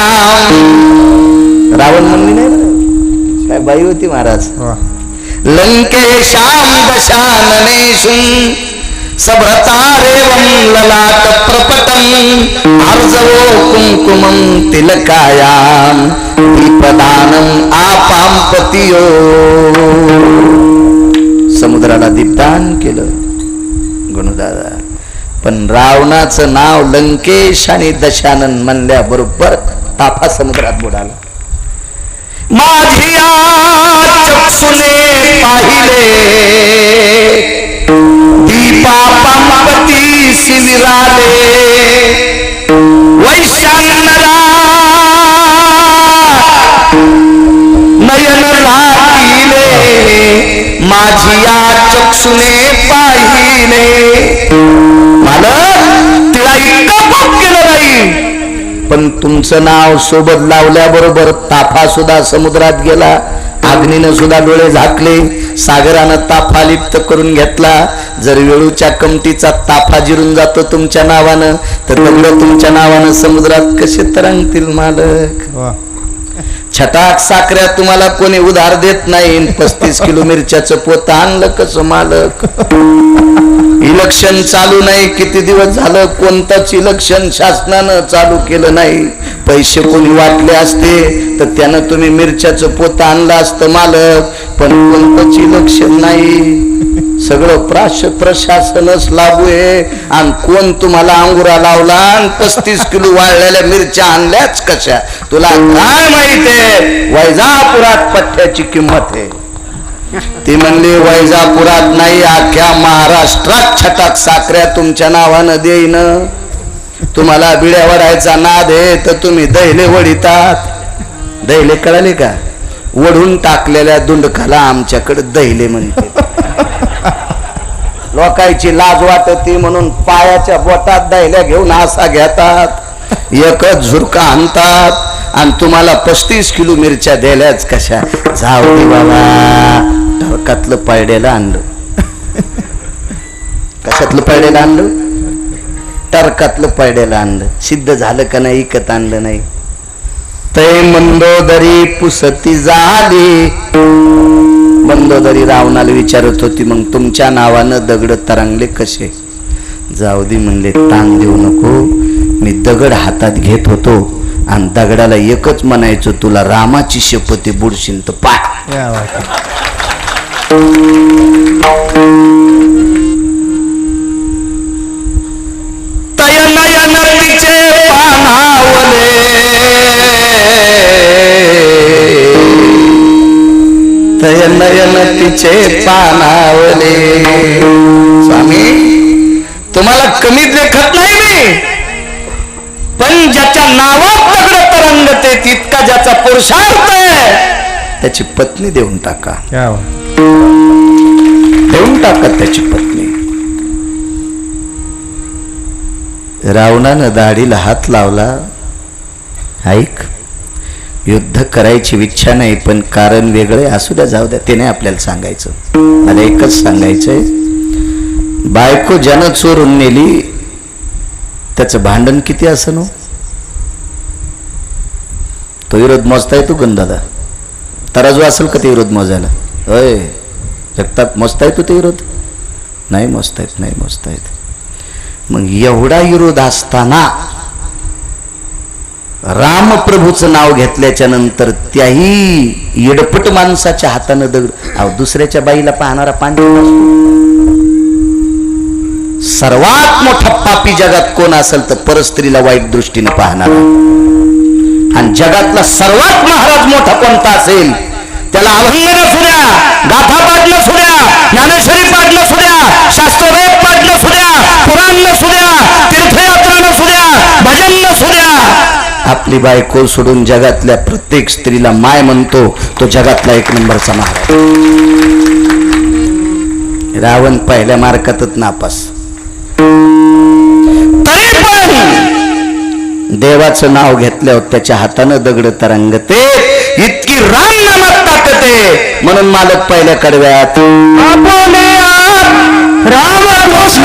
रावण म्हणली नाही बरं, काय बाई होती महाराज. लंकेशाम दशाननेषु सभ्रतारेवं ललाट प्रपटम आर्जवो कुंकुमं तिलकायाम दीपदानम आपाम पतियो. समुद्राला दीपदान केलं गणुदादा. पण रावणाचं नाव लंकेश आणि दशानन म्हणल्याबरोबर ताफा समुद्रात बुडाला. माझिया चक्षुने पाहिले दीपापती शिविराले वैशानरा नयन राहिले माझिया चक्षुने पाहिले. मला तिला इतकं पाप केलं नाही, पण तुमचं नाव सोबत लावल्याबरोबर ताफा सुद्धा समुद्रात गेला. अग्नीनं सुद्धा डोळे झाकले, सागरानं ताफा लिप्त करून घेतला. जर वेळूच्या कमटीचा ताफा जिरून जातो तुमच्या नावानं, तर दगड तुमच्या नावानं समुद्रात कसे तरंगतील मालक. छटाक साखऱ्या तुम्हाला कोणी उधार देत नाही. 35 किलो मिरच्याचं पोत आणलं कसं मालक. इलेक्शन चालू नाही, किती दिवस झालं कोणतंच इलेक्शन शासनानं चालू केलं नाही. पैसे कोणी वाटले असते तर त्यानं तुम्ही मिरच्याचं पोत आणलं असतं मालक, पण कोणतंच इलेक्शन नाही. सगळं प्रशासनच लागू आहे. आणि कोण तुम्हाला अंगुरा लावला आणि 35 किलो वाळलेल्या मिरच्या आणल्याच कशा, तुला काय माहितीये? वैजापुरात पठ्ठ्याची किंमत आहे. ती म्हणली वैजापुरात नाही, अख्ख्या महाराष्ट्रात छटाक साखऱ्या तुमच्या नावानं देईन. तुम्हाला बिड्या वडायचा नाद आहे तर तुम्ही दैले वडितात. दैले कळाले का? वढून टाकलेल्या दुंडकाला आमच्याकडे दैले म्हणते. लोकांची लाज वाटती म्हणून पायाच्या बोटात दैल्या घेऊन असा घेतात, एकच झुरका आणतात आणि तुम्हाला 35 किलो मिरच्या द्यायल्याच कशा. जाऊ दे बाबा, टरकातलं पायड्याला आणलं. कशातलं पायड्याला आणलं? टरकातलं पायड्याला आणलं. सिद्ध झालं का नाही? इकत आणलं नाही. तै मंदोदरी पुसती झाली. मंदोदरी रावणाला विचारत होती, मग तुमच्या नावानं दगड तरंगले कसे? जाऊ दे म्हणले, ताण देऊ नको. मी दगड हातात घेत होतो आणि दगडाला एकच म्हणायचो, तुला रामाची शपथ बुडशील तर पाय. नयन तिचे पानावले. स्वामी तुम्हाला कमी देखत नाही मी, पण ज्याच्या नावात दगड तरंगते तितका ज्याचा पुरुषार्थ आहे त्याची पत्नी देऊन टाका. देऊन टाका त्याची पत्नी. रावणानं दाढीला हात लावला. ऐक, युद्ध करायची इच्छा नाही, पण कारण वेगळे असू द्या, जाऊ द्या, ते नाही आपल्याला सांगायचं. मला एकच सांगायचंय, बायको ज्यानं चोरून नेली त्याचं भांडण किती असं नो, तो विरोध मोजता येतो गण दादा? तराजू असेल का ते विरोध मोजायला? अय जगताप, मोजता येतो ते विरोध? नाही मोजता येत, नाही मोजता येत. मग एवढा विरोध असताना रामप्रभूचं नाव घेतल्याच्या नंतर त्याही येडपट माणसाच्या हातानं दगड. दुसऱ्याच्या बाईला पाहणारा पांडव नसतो. सर्वात मोठा पापी जगात कोण असेल तर परस्त्रीला वाईट दृष्टीने पाहणारा. आणि जगातला सर्वात महाराज मोठा कोणता असेल त्याला अभंग नसू द्या, गाथा पाठ नसू द्या, ज्ञानेश्वरी पाठ नसू द्या, शास्त्रवेद पाठ नसू द्या, पुराण नसू द्या, तीर्थयात्रा नसू द्या, भजन नसू द्या, आपली बायको सोडून जगातल्या प्रत्येक स्त्रीला माय म्हणतो, तो जगातला एक नंबरचा महाराज. रावण पहिल्या मार्कातच नापास. तरी पण देवाचं नाव घेतल्यावर त्याच्या हातानं दगड तरंगते. इतकी राम नामात ताकद आहे म्हणून मालक पहिल्या कडव्यात राम कृष्ण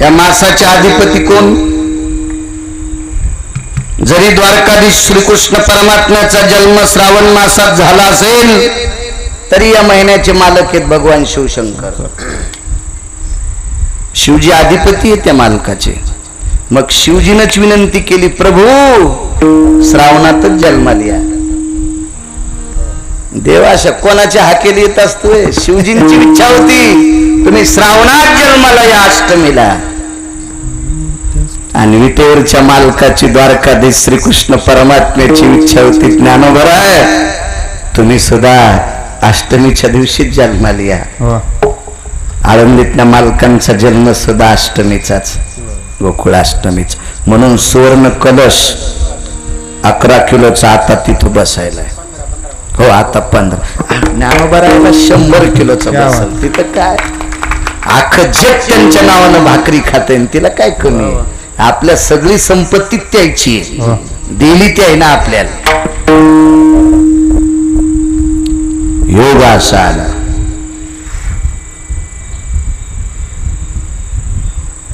त्या मासाचे अधिपती कोण? जरी द्वारकाधीश श्रीकृष्ण परमात्म्याचा जन्म श्रावण मासात झाला असेल तरी या महिन्याचे मालक आहेत भगवान शिवशंकर. शिवजी अधिपती आहे त्या मालकाचे. मग शिवजीनच विनंती केली, प्रभू श्रावणातच जन्माला या. देवा अशा कोणाच्या हाकेली येत असतोय? शिवजींची इच्छा होती तुम्ही श्रावणात जन्माला या अष्टमीला. आणि विटेवरच्या मालकाची द्वारकाधीश श्रीकृष्ण परमात्म्याची इच्छा होती, ज्ञानोबा तुम्ही सुद्धा अष्टमीच्या दिवशीच जन्माला या. आळंदीतल्या मालकांचा जन्म सुद्धा अष्टमीचाच, गोकुळाष्टमीचा. म्हणून सुवर्ण कलश 11 किलोचा आता तिथं बसायलाय. हो आता 15. ज्ञानोबा राहायला 100 किलोचा बसल. तिथं काय अख्खं जग त्यांच्या नावानं भाकरी खाते, तिला काय कमी आहे? आपल्या सगळी संपत्ती त्याची आहे, दिली ती आहे ना आपल्याला. योग असा आला.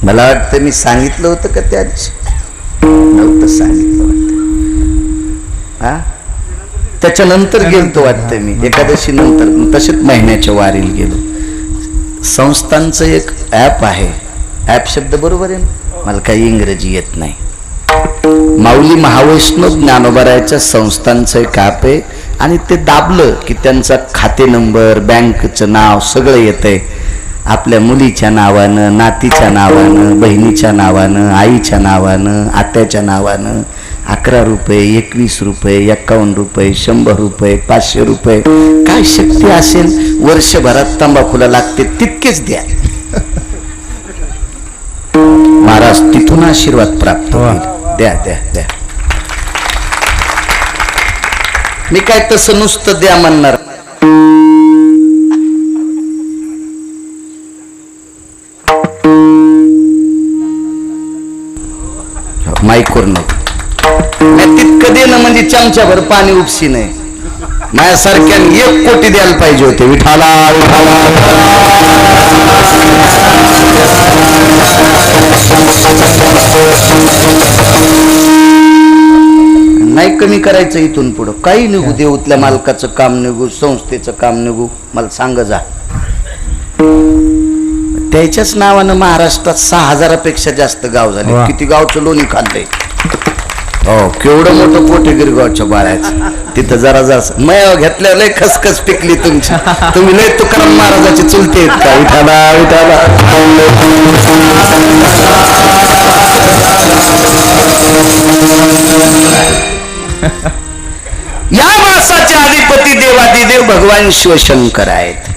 मला वाटतं मी सांगितलं होतं का त्या दिवशी? नव्हतं सांगितलं वाटतं. हा त्याच्यानंतर गेलतो वाटतं मी, एकादशी नंतर तसेच महिन्याच्या वारीला गेलो. संस्थांचं एक ॲप आहे. ॲप शब्द बरोबर आहे ना? मला काही इंग्रजी येत नाही. माऊली महावैष्णव ज्ञानोबारायच्या संस्थांचं एक ॲप आहे आणि ते दाबलं की त्यांचा खाते नंबर, बँकचं नाव सगळं येतंय. आपल्या मुलीच्या नावानं, नातीच्या नावानं, बहिणीच्या नावानं, आईच्या नावानं, आत्याच्या नावानं 11 रुपये, 21 रुपये, 51 रुपये, 100 रुपये, 500 रुपये, काय शक्ती असेल वर्षभरात तंबाखूला लागते तितकेच द्या. महाराज तिथून आशीर्वाद प्राप्त होईल. द्या द्या द्या. मी काय तसं नुसतं द्या म्हणणार. माईकोर नको तितकं देणं म्हणजे चमच्याभर पाणी उपसी नाही. माझ्यासारख्या 1 कोटी द्यायला पाहिजे होते. विठाला विठाला नाही कमी करायचं. इथून पुढं काही निघू, देऊतल्या मालकाचं काम निघू, संस्थेचं काम निघू, मला सांग जा. त्याच्याच नावानं महाराष्ट्रात 6000पेक्षा जास्त गाव झाले. किती गावचं लोणी खाल्लंय. हो केवढं मोठं पोटे गिरगावच्या बाळाचं. तिथं जरा जरा मय घेतल्या लय खसखस पिकली तुमची. तुम्ही लय तुकाराम महाराजाची चुलते आहेत का? विठाला विठाला. या मासाचे अधिपती देवादिदेव भगवान शिवशंकर आहेत.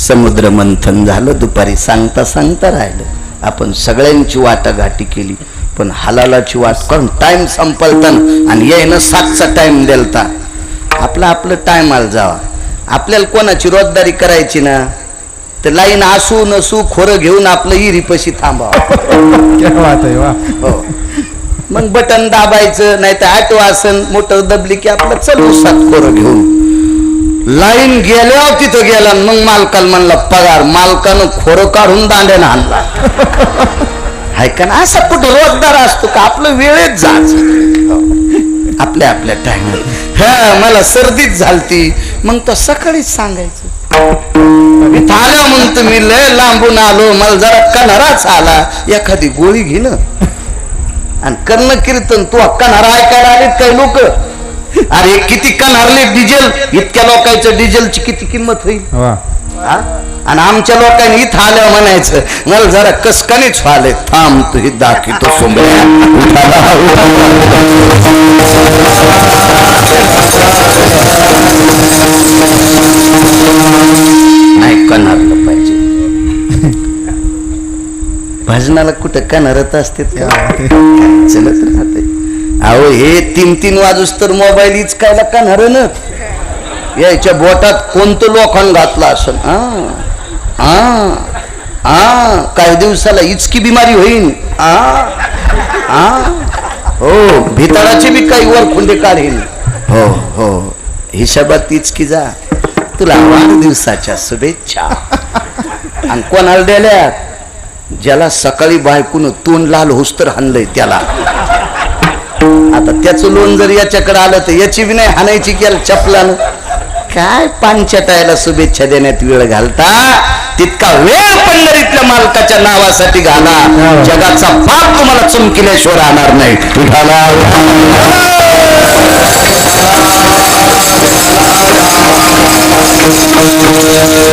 समुद्र मंथन झालं दुपारी. सांगता सांगता राहिलं. आपण सगळ्यांची वाटाघाटी केली पण हलालाची वाट करून टाइम संपलता आणि येणं 7चा टाइम दिलता. आपलं टाइम आला जावा. आपल्याला कोणाची रोजदारी करायची ना तर लाईन असू नसू खोरं घेऊन आपलं इरीपशी थांबावं. हो मग बटन दाबायचं, नाही तर ऑटो आसन मोटर दबली की आपलं चलू 7 खोरं घेऊन. लाईन गेल्यावर तिथं गेला. मग मालकाला म्हणला पगार. मालकानं खोरं काढून दांड्यानं आणला. हाय का ना? असा कुठं रोजदार असतो का? आपलं वेळेत जायचं आपल्या आपल्या टाइमात. हा मला सर्दीच झालती मग तो सकाळीच सांगायचं. इथं आलं म्हणतो मी लय लांबून आलो, मला जरा कन्हाराच आला, एखादी गोळी घे ना आणि कर्ण कीर्तन. तू कन्हारा ऐकायला आलेत काही लोक? अरे किती कन्हारले डिझेल. इतक्या लोकांचं डिझेलची किती किंमत होईल? आणि आमच्या लोकांनी इथं आल्या म्हणायचं मला जरा कसकनीच व्हाले. थांब तू ही दाखवतो सोमऱ्या. नाही कन्हारलं पाहिजे. भजनाला कुठं कन्हारत असते चलत राहते. अहो हे 3-3 वाजूस तर मोबाईल इचकायला कन्हार न यायच्या बोटात कोणतं लोखंड घातलं असेल. काही दिवसाला इचकी बिमारी होईल. हो भितराचे बी काही वरखुंडे काढेल. हो हो हिशोबात इचकी जा. तुला वाढदिवसाच्या शुभेच्छा. आणि कोणाला दिल्या? ज्याला सकाळी बायकून तोंड लाल होस्तर हाणलंय त्याला आता त्याचं लोन जर याच्याकडे आलं तर याची बी नाही हाणायची केलं चपलानं. काय पांचटायला शुभेच्छा देण्यात वेळ घालता, तितका वेळ पंढरीतल्या मालकाच्या नावासाठी घाला. जगाचा पाप तुम्हाला चमकिल्याशिवाय राहणार नाही.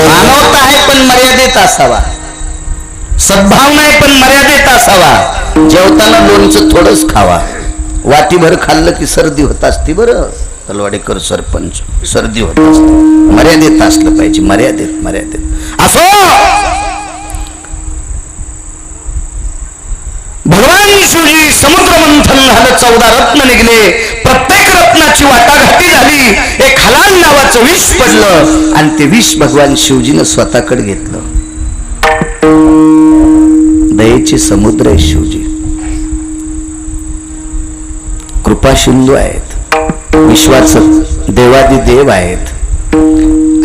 मानवता आहे पण मर्यादेत असावा, सद्भावना आहे पण मर्यादेत असावा. जेवताना लोणचं थोडंच खावा, वाटीभर खाल्लं की सर्दी होत असते. बरं तलवाडेकर सरपंच, सर्दी होत असते. मर्यादेत असलं पाहिजे, मर्यादेत मर्यादेत असो. भगवान शिवजी समुद्र मंथन झालं, 14 रत्न निघले. प्रत्येक रत्नाची वाटाघाटी झाली. एक हलाल नावाचं विष पडलं आणि ते विष भगवान शिवजीनं स्वतःकडे घेतलं. दयेचे समुद्र आहे शिवजी, कृपा सिंधू आहेत, विश्वाचं देवादिदेव आहेत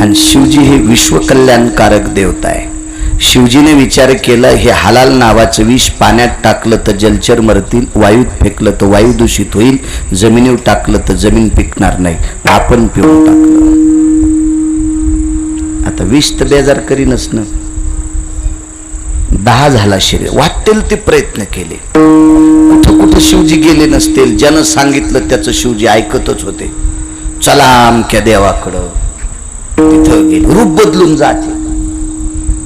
आणि शिवजी हे विश्वकल्याणकारक देवता आहे. शिवजीने विचार केला, हे हलाल नावाचं विष पाण्यात टाकलं तर जलचर मरतील, वायूत फेकलं तर वायू दूषित होईल, जमिनीवर टाकलं तर जमीन पिकणार नाही, आपण पिऊन टाकलं. आता विष तर बेजार करी नसणं. 10 झाला शरीर, वाटेल ते प्रयत्न केले, कुठं कुठं शिवजी गेले नसतील. ज्यानं सांगितलं त्याचं शिवजी ऐकतच होते. चला अमक्या देवाकडं, तिथं गेले, रूप बदलून जाते.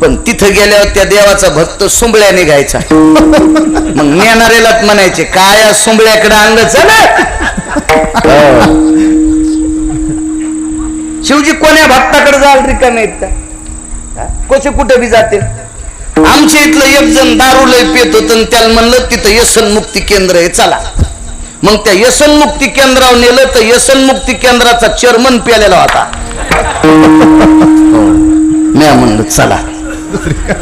पण तिथं गेल्यावर त्या देवाचा भक्त सुंबळ्या निघायचा. मग नेणारेलाच म्हणायचे, काय सुंबळ्याकडे आणलं चला. शिवजी कोण्या भक्ताकडे जाल रिकामे आहेत का? कसे कुठे बी जाते. आमच्या इथलं एक जण दारू लय पेत होत, त्याला म्हणलं तिथं व्यसन मुक्ती केंद्र आहे चला. मग त्या व्यसन मुक्ती केंद्रावर नेलं तर व्यसन मुक्ती केंद्राचा चेअरमन प्यालेला होता. मी म्हणलं चला,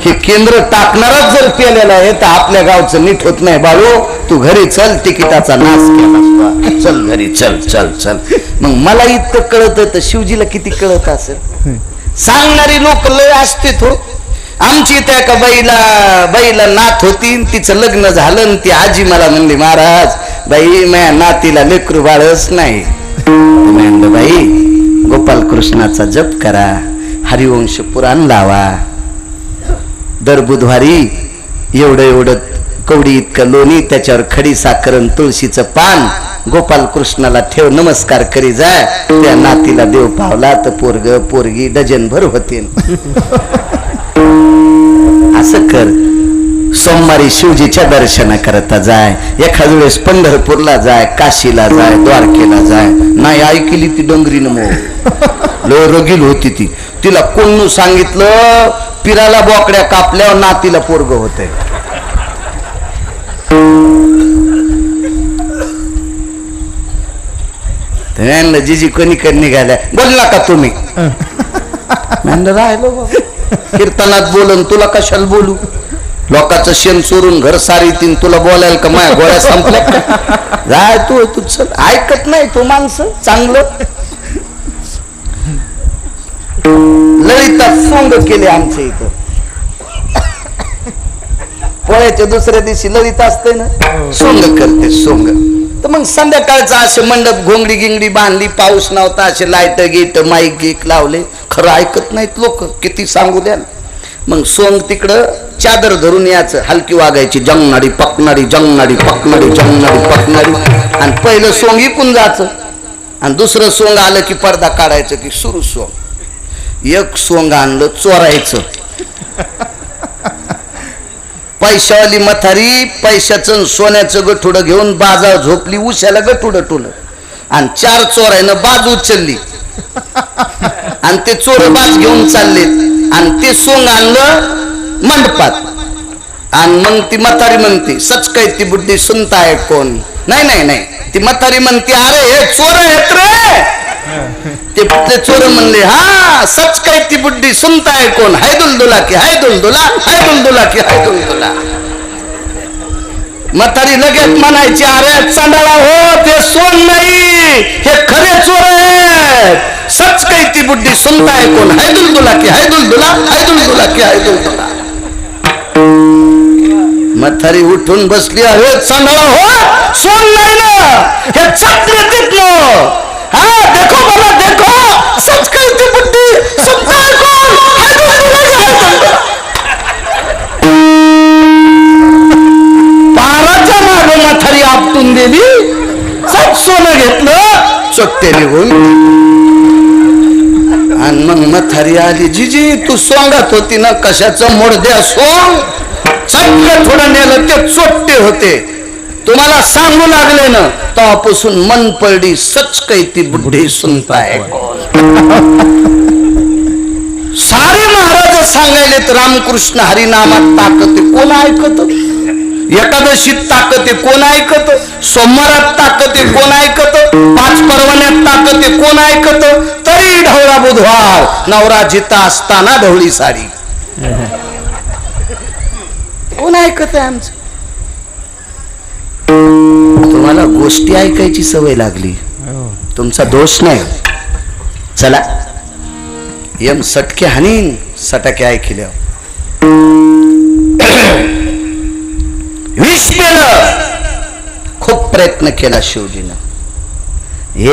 हे केंद्र टाकणारच जर पेलेला आहे तर आपल्या गावचं नीट होत नाही. बाळू तू घरी चल, तिकिटाचा नाश केला, चल घरी चल चल चल. मग मला इतकं कळत तर शिवजीला किती कळत असेल. सांगणारी लोक लय असते तो. आमची त्या का बाईला नात होती, तिचं लग्न झालं. ती आजी मला म्हणली, महाराज बाई माझ्या नातीला लेकरू बाळच नाही. म्हणलं बाई गोपाल कृष्णाचा जप करा, हरिवंश पुराण लावा, दर बुधवारी एवढं कवडी इतकं लोणी, त्याच्यावर खडी साखर तुळशीचं पान गोपाल कृष्णाला ठेव, नमस्कार करी जा. त्या नातीला देव पावला तर पोरग पोरगी डझनभर होते. असं कर. सोमवारी शिवजीच्या दर्शन करता जाय, एखाद वेळेस पंढरपूरला जाय, काशीला जाय, द्वारकेला जाय. नाही ऐकली ती डोंगरीनं मो लो रगील होती ती. तिला कोण सांगितलं पिराला बोकड्या कापल्यावर नातीला पोरग होते. जिजी कोणी कधी निघाल्या बोलला का तुम्ही. राहिलो बाबा कीर्तनात बोलून तुला कशाला बोलू. लोकांचं शेण चोरून घर सारी तीन तुला बोलायला का माया गोळ्या संपल्या का. जाय तू चल. ऐकत नाही तो माणसं चांगलं. ललिता सोंग केले आमच्या इथं. पोळ्याच्या दुसऱ्या दिवशी ललिता असते ना, सोंग करते सोंग. तर मग संध्याकाळचा असे मंडप घोंगडी गिंगडी बांधली, पाऊस नव्हता, असे लाईट गीट माईक गीक लावले. खरं ऐकत नाहीत लोक, किती सांगू द्या. मग सोंग तिकडं चादर धरून यायचं, हलकी वागायची, जंगणारी पकणारी जंगणारी पकणारी जंगणारी पकणारी. आणि पहिलं सोंग इकून जायचं आणि दुसरं सोंग आलं की पडदा काढायचं की सुरू सोंग. एक सोंग आणलं चोरायचं. पैशावाली म्हातारी पैशाचं सोन्याचं गठुडं घेऊन बाजार झोपली, उशाला गठुडं टुलं आणि 4 चोरायनं बाज उचलली आणि ते चोर बाज घेऊन चालले आणि ते सोंग आणलं मंडपात. आणि मग ती म्हातारी म्हणते, सच काय ती बुड्डी सुनताय कोण. नाही नाही नाही, ती म्हातारी म्हणते, अरे हे चोर आहेत रे. ते चोर म्हणले, हा सच काय ती बुड्डी सुनताय कोण. हाय दुलदुला की हाय दुलदुला, हाय दुलदुला की हाय दुलदुला. म्हातारी लगेच म्हणायची, अरे चांडाळा हो, ते सोन नाही, हे खरे चोर आहेत. सच काय ती बुड्डी सुनताय कोण. हाय दुलदुला की हाय दुलदुला, हाय दुलदुला की हाय दुलदुला. म्हातारी उठून बसली. अरे चांगला हो सोन नाही ना हे चक्र तिथलो. हाँ देखो मला देखो सच कहती बुद्धि सबका पाराच्या मागे म्हातारी आपटून दिली. सब सोनं घेतलं चोट्टे निघून. आणि मग म्हातारी आली. जिजी तू सोंगात होती ना कशाचं मोडद्या सोंग चक्र थोडं नेलं ते चोट्टे होते. तुम्हाला सांगू लागले ना तेव्हापासून मन पडली सच कहती बुद्धी सुनता है. सारे महाराज सांगायलेत रामकृष्ण हरिनामात ताकद कोण ऐकत. एकादशीत ताकद कोण ऐकत. सोमवारात ताकद कोण ऐकत. 5 परवान्यात ताकद कोण ऐकत. तरी ढवळा बुधवार नवरा जिता असताना ढवळी साडी कोण ऐकत आहे आमचं. तुम्हाला गोष्टी ऐकायची सवय लागली तुमचा दोष नाही. चला यम सटके हानीन सटके ऐकल्या. विष पेलं खूप प्रयत्न केला शिवजीनं.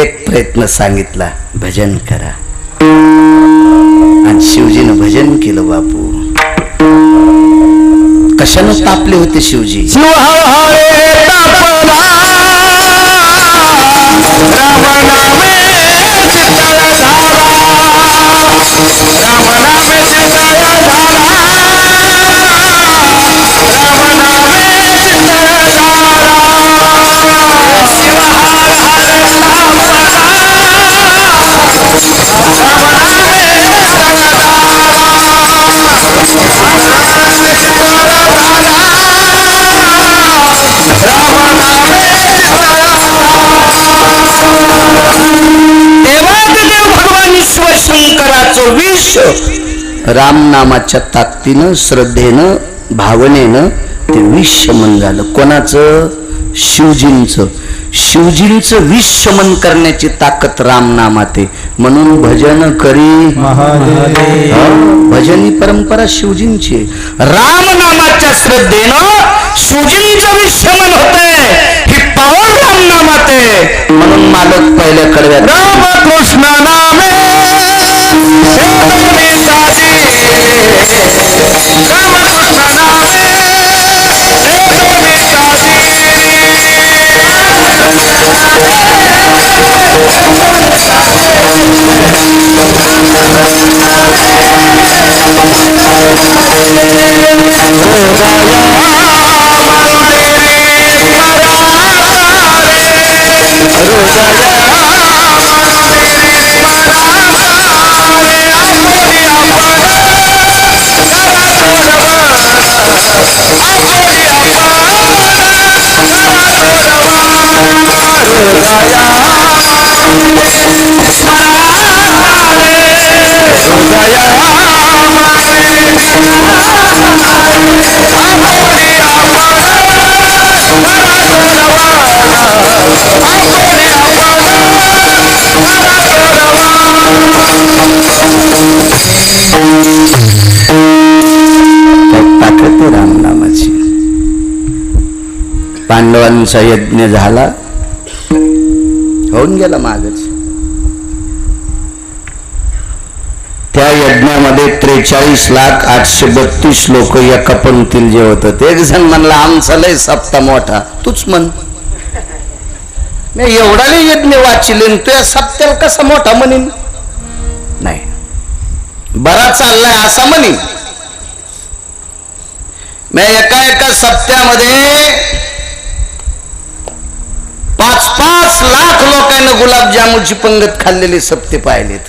एक प्रयत्न सांगितला भजन करा. आणि शिवजीनं भजन केलं. बापू कशानं तापले होते शिवजी. राम नामाच्या ताकदीनं श्रद्धेनं भावनेनं ते विष शमन झालं. कोणाचं. शिवजींचं. शिवजींचं विष शमन करण्याची ताकद राम नामात आहे. म्हणून भजन करी भजनी परंपरा शिवजींची. राम नामाच्या श्रद्धेनं शिवजींचं विष शमन होतंय. ही पावन राम नामात आहे. म्हणून मालक पहिल्या कडव्यात रामकृष्ण नामे रामनामाची. पांडवांचा यज्ञ झाला होऊन गेला मागच. त्या यज्ञामध्ये 43,832 लोक एका पंक्तीला जेवत होते. एक जण म्हणला आमचा लय सप्ता मोठा. तूच म्हण मी एवढा लय यज्ञ वाचिले तू या सप्त्याला कसा मोठा म्हणीन. नाही बरा चाललाय असा म्हणीन. मी एका सप्त्यामध्ये 5-5 लाख लोकांना गुलाबजामुनची पंगत खाल्लेले सप्ते पाहिलेत.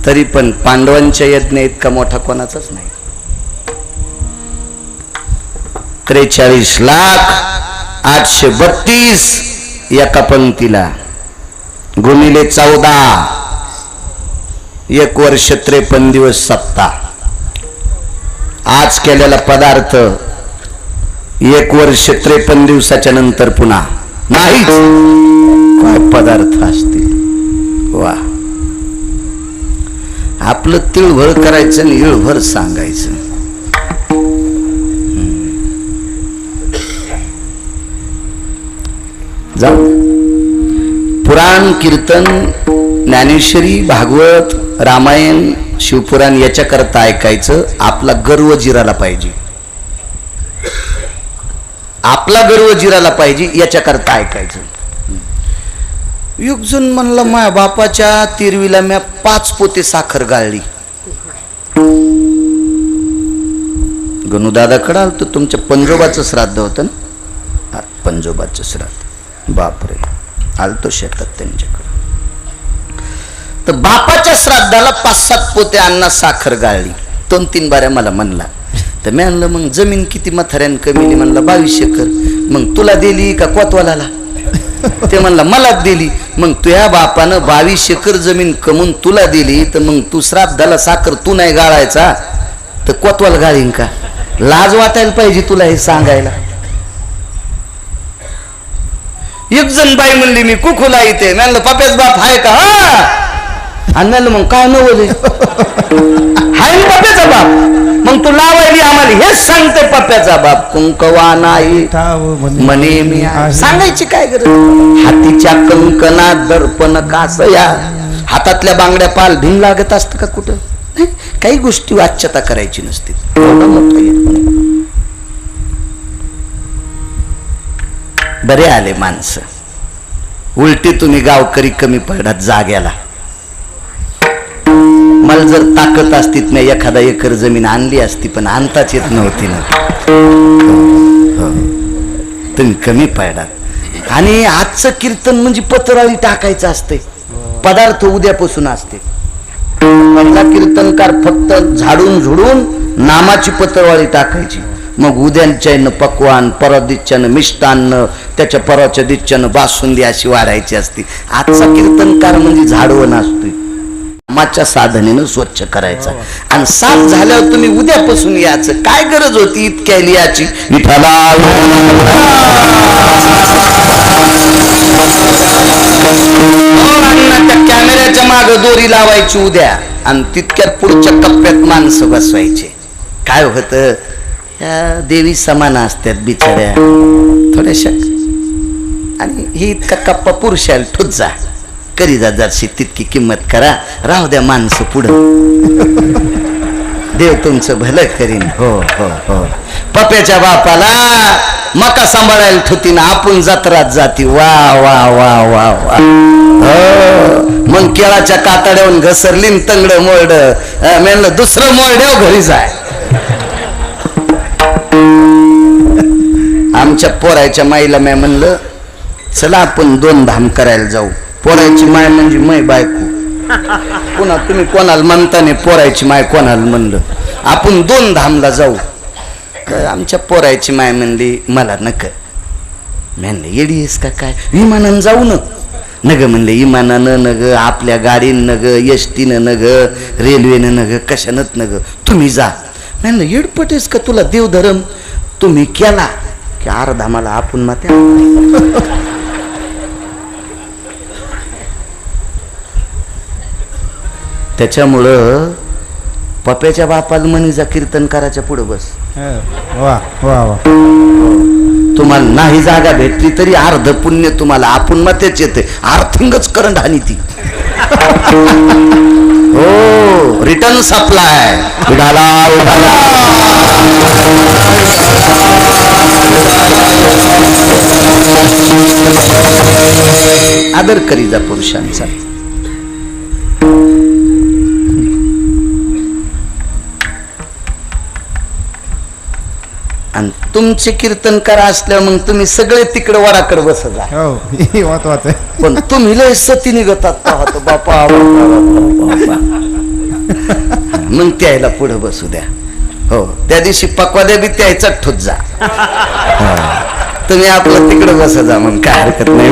तरी पण पांडवांच्या यज्ञ इतका मोठा कोणाचाच नाही. 43,832 एका पंक्तीला गुणिले 14 1 वर्ष 53 दिवस सप्ताह. आज केलेला पदार्थ 1 वर्ष 53 दिवसाच्या नंतर पुन्हा नाहीच. काय पदार्थ असतील. वा आपलं तिळभर करायचं आणि इळभर सांगायचं. जा पुराण कीर्तन ज्ञानेश्वरी भागवत रामायण शिवपुराण याच्याकरता ऐकायचं. आपला गर्व जिराला पाहिजे, आपला गर्व जिराला पाहिजे याच्याकरता ऐकायचं. एक जण म्हणला माझ्या बापाच्या तिरवीला म्या 5 पोते साखर गाळली. गणूदादाकडे आलं तर तुमच्या पंजोबाचं श्राद्ध होतं ना, पंजोबाचं श्राद्ध. बापरे, आलतो शेतात त्यांच्याकडे. तर बापाच्या श्राद्धाला 5-7 पोते अण्णा साखर गाळली. 2-3 बाऱ्या मला म्हणला. तर मी म्हणलं मग जमीन किती म्हाताऱ्यानं कमी? म्हणला 22 एकर. मग तुला दिली का कोतवालाला? ते म्हणला मलाच दिली. मग तुझ्या बापानं 22 एकर जमीन कमून तुला दिली, तर मग तू श्राद्धाला साखर तू नाही गाळायचा तर कोतवाल गाळीन का? लाज वाटायला पाहिजे तुला हे सांगायला. एक जण बाई म्हणली मी कुकुला इथे. म्हणलं पप्याच बाप आहे का? आणि म्हणलं मग काय नवले हाय पप्याचा बाप. मग तू लावायली आम्हाला हेच सांगते पप्याचा बाप कुंकवा नाही म्हणे मी. सांगायची काय गरज? हातीच्या कंकणात दर्पण कासया. हातातल्या बांगड्या पाल भिंग लागत असतं का कुठं? काही गोष्टी वाच्यता करायची नसते. बरे आले माणसं. उलटी तुम्ही गावकरी कमी पडत जाग्याला. मला जर ताकद असती मी एखादा एकर जमीन आणली असती, पण आणताच येत नव्हती ना. तुम्ही कमी पडात. आणि आजचं कीर्तन म्हणजे पत्राळी टाकायचं असते. पदार्थ उद्यापासून असते. पहिला कीर्तनकार फक्त झाडून झुडून नामाची पत्रवाळी टाकायची. मग उद्याच्यानं पक्वान, परवा दिवच्यानं मिष्टान्न, त्याच्या परवाच्या दिवच्यानं बासुंदी अशी वाढायची असते. आजचा कीर्तनकार म्हणजे झाडवण असतोय. नामाच्या साधनेनं स्वच्छ करायचा. आणि साफ झाल्यावर तुम्ही उद्यापासून याचं काय गरज होती इतक्या लियाची? विठाला कॅमेऱ्याच्या माग दोरी लावायची उद्या, आणि तितक्यात पुढच्या कप्प्यात माणसं बसवायचे. काय होतं, या देवी समान असतात बिचाऱ्या थोड्याशा, आणि ही इतका कप्पा पुरुषाला ठुत जा करी जा जरशी तितकी किंमत करा. राहू द्या माणसं पुढं. देव तुमचं भलं करीन. हो हो हो. पप्याच्या बापाला मका सांभाळायला ठुतीन, आपण जत्रात जाती. वा वा वा वा वा. हो. मग केळाच्या कातड्यावरून घसरलीन तंगड मोरड. म्हणलं दुसरं मोरड्याव घरी जाय. आमच्या पोरायच्या माईला मी म्हणलं चला आपण 2 धाम करायला जाऊ. पोरायची माय म्हणजे मै बायको. पुन्हा तुम्ही कोणाला म्हणता नाही पोरायची माय कोणाला म्हणलं. आपण 2 धामला जाऊ. आमच्या पोरायची माय म्हणली मला नक. म्हणलं येडी आहेस का काय? विमानानं जाऊ न. नग म्हणले विमानानं नग, आपल्या गाडीनं नग, एसटीनं नग, रेल्वेनं नग, कशानच नग, तुम्ही जा. म्हणलं येडपटेस का तुला देवधर्म? तुम्ही केला की अर्धा मला आपण मात्या. त्याच्यामुळं पप्याच्या बापाला म्हणीचा कीर्तनकाराच्या पुढे बस. वा वा वा. तुम्हाला नाही जागा भेटली तरी अर्ध पुण्य तुम्हाला आपण मतेच येते. आर्थिंगच करंट हानी ती. हो, रिटर्न सप्लाय उडाला उडाला. आदर करी जा पुरुषांचा. आणि तुमचे कीर्तनकार असल्यावर मग तुम्ही सगळे तिकडे वराकडे बसत जा. पण तुम्ही लय सती निघतात बापा. मग त्याला पुढे बसू द्या. हो, त्या दिवशी पकवाद्या बी त्याचा ठोत जा. तुम्ही आपलं तिकडे बसत जा. मग काय हरकत नाही.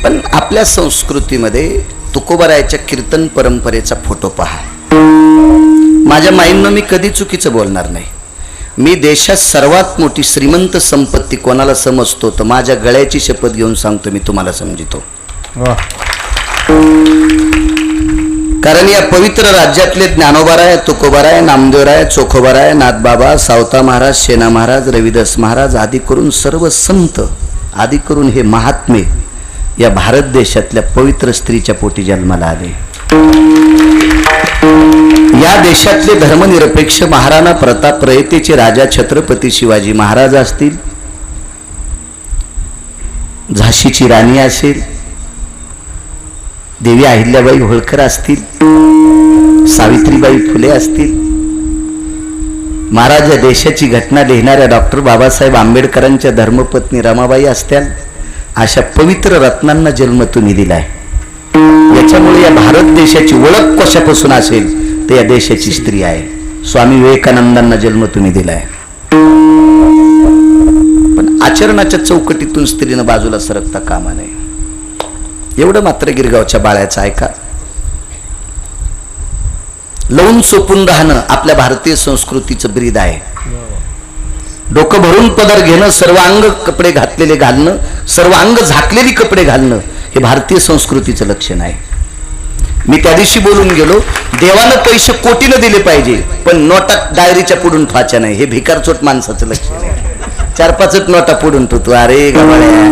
पण आपल्या संस्कृतीमध्ये तुकोबारायच्या कीर्तन परंपरेचा फोटो पहा. माझ्या माईंना मी कधी चुकीचं बोलणार नाही. मी देशात सर्वात मोठी श्रीमंत संपत्ती कोणाला समजतो तर माझ्या गळ्याची शपथ घेऊन सांगतो, मी तुम्हाला समजितो. वा. कारण या पवित्र राज्यातले ज्ञानोबाराय, तुकोबाराय, नामदेवराय, चोखोबाराय, नाथबाबा, सावता महाराज, सेना महाराज, रविदास महाराज आदी करून सर्व संत आदी करून हे महात्मे या भारत देशातल्या पवित्र स्त्रीच्या पोटी जन्माला आले. या देशातले धर्मनिरपेक्ष महाराणा प्रताप रयतेचे राजा छत्रपती शिवाजी महाराज असतील, झाशीची राणी असेल, देवी अहिल्याबाई होळकर असतील, सावित्रीबाई फुले असतील, महाराज या देशाची घटना लिहिणाऱ्या डॉक्टर बाबासाहेब आंबेडकरांच्या धर्मपत्नी रमाबाई असत्याल, अशा पवित्र रत्नांना जन्म तुम्ही दिलाय. याच्यामुळे या भारत देशाची ओळख कशापासून असेल तर या देशाची स्त्री आहे. स्वामी विवेकानंदांना जन्म तुम्ही दिलाय. पण आचरणाच्या चौकटीतून स्त्रीनं बाजूला सरकता कामा नये. एवढं मात्र गिरगावच्या बाळ्याचं ऐका. लवून सोपून राहणं आपल्या भारतीय संस्कृतीचं ब्रीद आहे. डोकं भरून पदर घेणं, सर्व अंग कपडे घातलेले घालणं, सर्व अंग झाकलेली कपडे घालणं हे भारतीय संस्कृतीचं लक्षण आहे. मी त्या दिवशी बोलून गेलो, देवानं पैसे कोटीनं दिले पाहिजे पण नोटा डायरीच्या पुढून ठेवायच्या नाही, हे भिकारचोट माणसाचं लक्षण आहे. 4-5 नोटा पुढून ठेवतो. अरे गबाळ्या,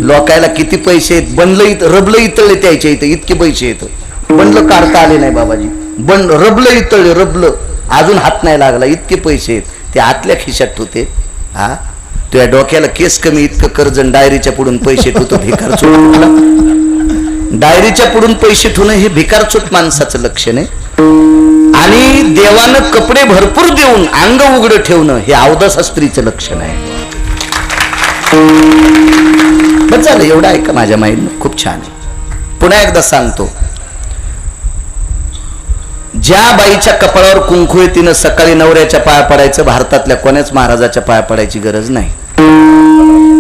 लोकायला किती पैसे आहेत, बनलं रबलं इतळले त्याच्या इथं इतके पैसे येत, बनलं काढता आले नाही बाबाजी, रबलं इतळले, रबलं अजून हात नाही लागला, इतके पैसे आहेत, ते आतल्या खिशात होते. हा तुझ्या डोक्याला केस कमी, इतकं कर्ज डायरीच्या पुढून पैसे ठेवतो, भिकारचोट. डायरीच्या पुढून पैसे ठेवणं हे भिकारचोट माणसाचं लक्षण आहे. आणि देवानं कपडे भरपूर देऊन अंग उघडं ठेवणं हे अवदासा स्त्रीचं लक्षण आहे. बस झालं, एवढं ऐका माझ्या माईनं, खूप छान आहे. पुन्हा एकदा सांगतो, ज्या बाईच्या कपाळावर कुंकू आहे तिनं सकाळी नवऱ्याच्या पाया पडायचं, भारतातल्या कोण्याच महाराजाच्या पाया पडायची गरज नाही.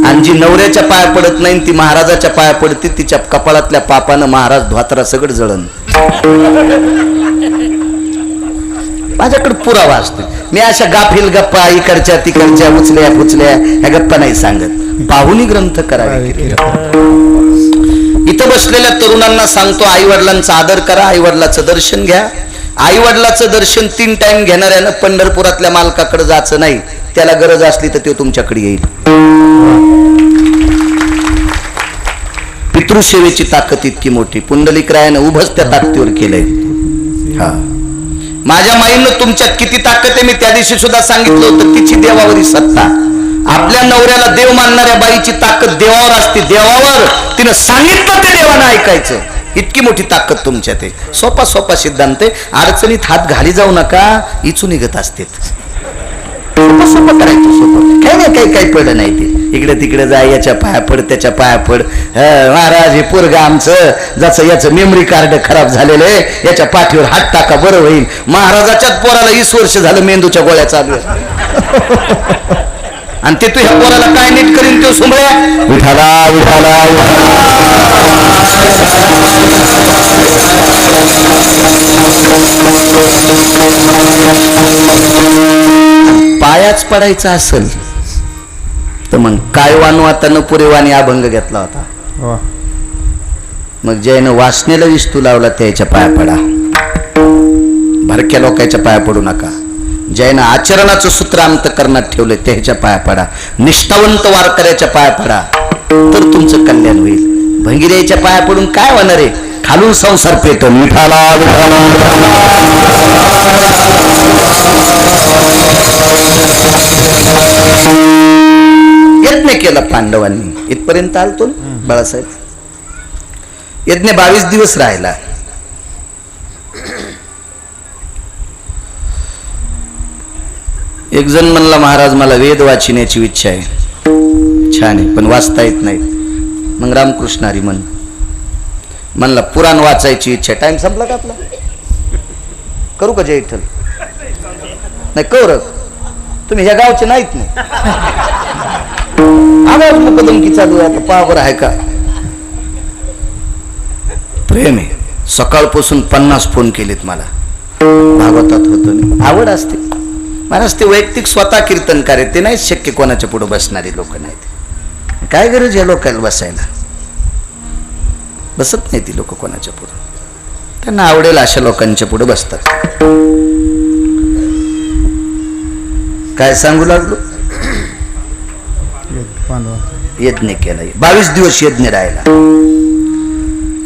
आणि जी नवऱ्याच्या पाया पडत नाही ती महाराजाच्या पाया पडते, तिच्या कपाळातल्या पापानं महाराज धोत्रा सगळं जळण. माझ्याकडे पुरावा असतो. मी अशा गाफील गप्पा इकडच्या तिकडच्या उचल्या पुचल्या ह्या गप्पा नाही सांगत. पाहुणी ग्रंथ करावे. इथं बसलेल्या तरुणांना सांगतो, आई वडिलांचा आदर करा, आई वडिलाचं दर्शन घ्या. आई वडिलाचं दर्शन 3 टाइम घेणाऱ्यानं पंढरपुरातल्या मालकाकडे जायचं नाही, त्याला गरज असली तर तो तुमच्याकडे येईल. पितृसेवेची ताकद इतकी मोठी, पुंडलिकरायानं उभंच त्या ताकदीवर केलंय. हा, माझ्या माईनं तुमच्यात किती ताकद आहे मी त्या दिवशी सुद्धा सांगितलं होतं. तिची देवावरी सत्ता, आपल्या नवऱ्याला देव मानणाऱ्या बाईची ताकद देवावर असते. देवावर तिनं सांगितलं ते देवानं ऐकायचं, इतकी मोठी ताकद तुमच्यात आहे. सोपा सोपा सिद्धांत आहे, अडचणीत हात घाली जाऊ नका, इचू निघत असते. सोपं सोपं करायचं, सोपं काही नाही, काही पडलं नाही. ते इकडे तिकडे जाय, याच्या पाया पड, त्याच्या पाया पड. महाराज हे पोरग आमचं, जसं याचं मेमरी कार्ड खराब झालेलं आहे, याच्या पाठीवर हात टाका बरं होईल. महाराजाच्याच पोराला 20 वर्ष झालं मेंदूच्या गोळ्या चालू आहे. आणि ते तू ह्या पोराला काय नीट करीन तो सुंबळ्या. विठाला विठाला पायाच पडायचा असेल तर मग काय वानू आता न पुरेवानी अभंग घेतला होता. वा. मग ज्यानं वासनेला विस्तू लावला त्याच्या पाया पडा, भरक्या लोकांच्या पाया पडू नका. ज्यानं आचरणाचं सूत्र अंतकरणात ठेवलं त्याच्या पाया पडा, निष्ठावंत वारकऱ्याच्या पाया पडा, तर तुमचं कल्याण होईल. भंगिऱ्याच्या पाया पडून काय होणार आहे, खालून संसार पेटो. मिठाला यज्ञ केला पांडवांनी, इथपर्यंत आलतो ना बाळासाहेब. यज्ञ 22 दिवस राहिला. एक जण म्हणला, महाराज मला वेद वाचण्याची इच्छा आहे. छान आहे, पण वाचता येत नाही. मग रामकृष्ण हरी म्हणला पुराण वाचायची इच्छा. टाइम संपला का आपला? करू का जय विठ्ठल? नाही करू, तुम्ही ह्या गावचे नाहीत ना. आवाज मुकदमकी चालू आहे, आता पावर आहे का? प्रेम आहे. सकाळपासून 50 फोन केलेत मला. भागवतात होतो, आवड असते. महाराज ते वैयक्तिक स्वतः कीर्तनकार आहेत, ते नाही शक्य कोणाच्या पुढे बसणारी लोक नाहीत. काय गरज या लोकांना बसायला? बसत नाही ती लोक कोणाच्या पुढे, त्यांना आवडेल अशा लोकांच्या पुढे बसतात. काय सांगू लागलो? यज्ञ केला, 22 दिवस यज्ञ राहिला.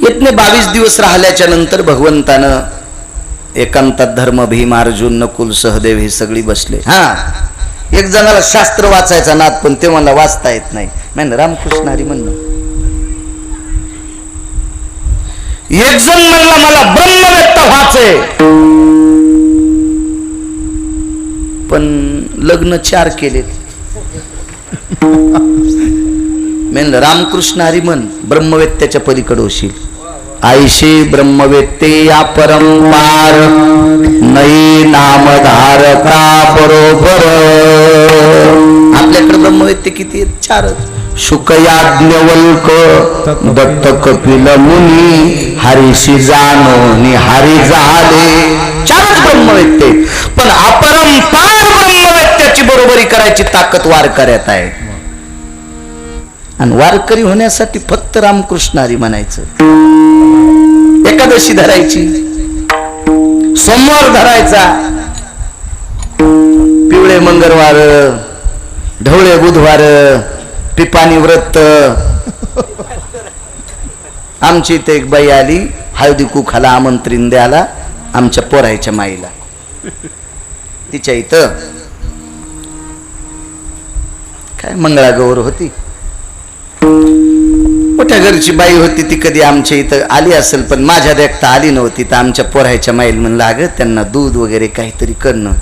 यज्ञ 22 दिवस राहिल्याच्या नंतर भगवंतानं एकांतात धर्म, भीम, अर्जुन, नकुल, सहदेव हे सगळी बसले. एक जणाला शास्त्र वाचायचा नाद, पण ते मला वाचता येत नाही. म्हणलं रामकृष्ण हरी म्हणलं. एक जण म्हणला मला ब्रह्मवेत्ता व्हायचंय, पण लग्न 4 केले. म्हणलं रामकृष्ण हरी म्हण, ब्रह्मवेत्त्याच्या पलीकडे होशील. आयशे ब्रह्मवेत्ते या परंपार, नई नामधारका बरोबर. आपल्याकडे ब्रह्मवेत्ते किती आहेत? 4. शुक, याज्ञवल्क, दत्त, कपिल मुनी, हरीशी जाणोनी हरी झाले. 4च ब्रह्मवेत्ते. पण अपरंपार ब्रह्मवेत्त्याची बरोबरी करायची ताकद वारकऱ्यात आहे. आणि वारकरी होण्यासाठी फक्त रामकृष्ण हरी म्हणायचं. एकादशी धरायची, सोमवार धरायचा, पिवळे मंगळवार, ढवळे बुधवार, पिपाणी व्रत. आमची इथे एक बाई आली हळदी कुखाला आमंत्रण द्यायला आमच्या पोरायच्या माईला. तिच्या इथं काय मंगळागौर होती, मोठ्या घरची बाई होती. ती कधी आमच्या इथं आली असेल, पण माझ्या देखता आली नव्हती. तर आमच्या पोरायच्या माईल म्हणलं अगं त्यांना दूध वगैरे काहीतरी करणं.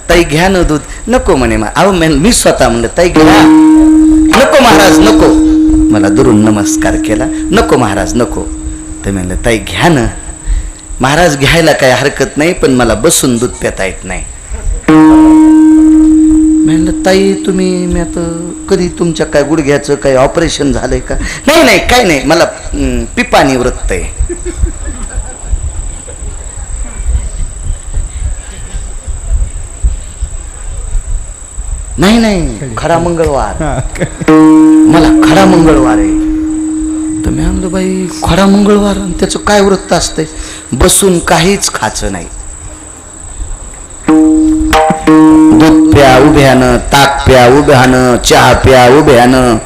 ताई घ्या ना दूध. नको म्हणे. अहो मी स्वतः म्हणलं ताई घ्या. नको महाराज नको. मला दुरून नमस्कार केला. नको महाराज नको. तर म्हणलं ताई घ्या ना. महाराज घ्यायला काही हरकत नाही, पण मला बसून दूध पिता येत नाही. म्हणलं ताई तुम्ही, मी आता कधी तुमच्या काय गुडघ्याचं काही ऑपरेशन झालंय का? नाही नाही काय नाही, मला पिपाणी व्रत आहे. नाही नाही खरा मंगळवार, मला खरा मंगळवार आहे. तर मी म्हणलं बाई खरा मंगळवार, त्याचं काय व्रत असतंय? बसून काहीच खायचं नाही, दूध प्या उभ्यानं, ताक प्या उभ्यानं, चहा प्या उभ्यानं.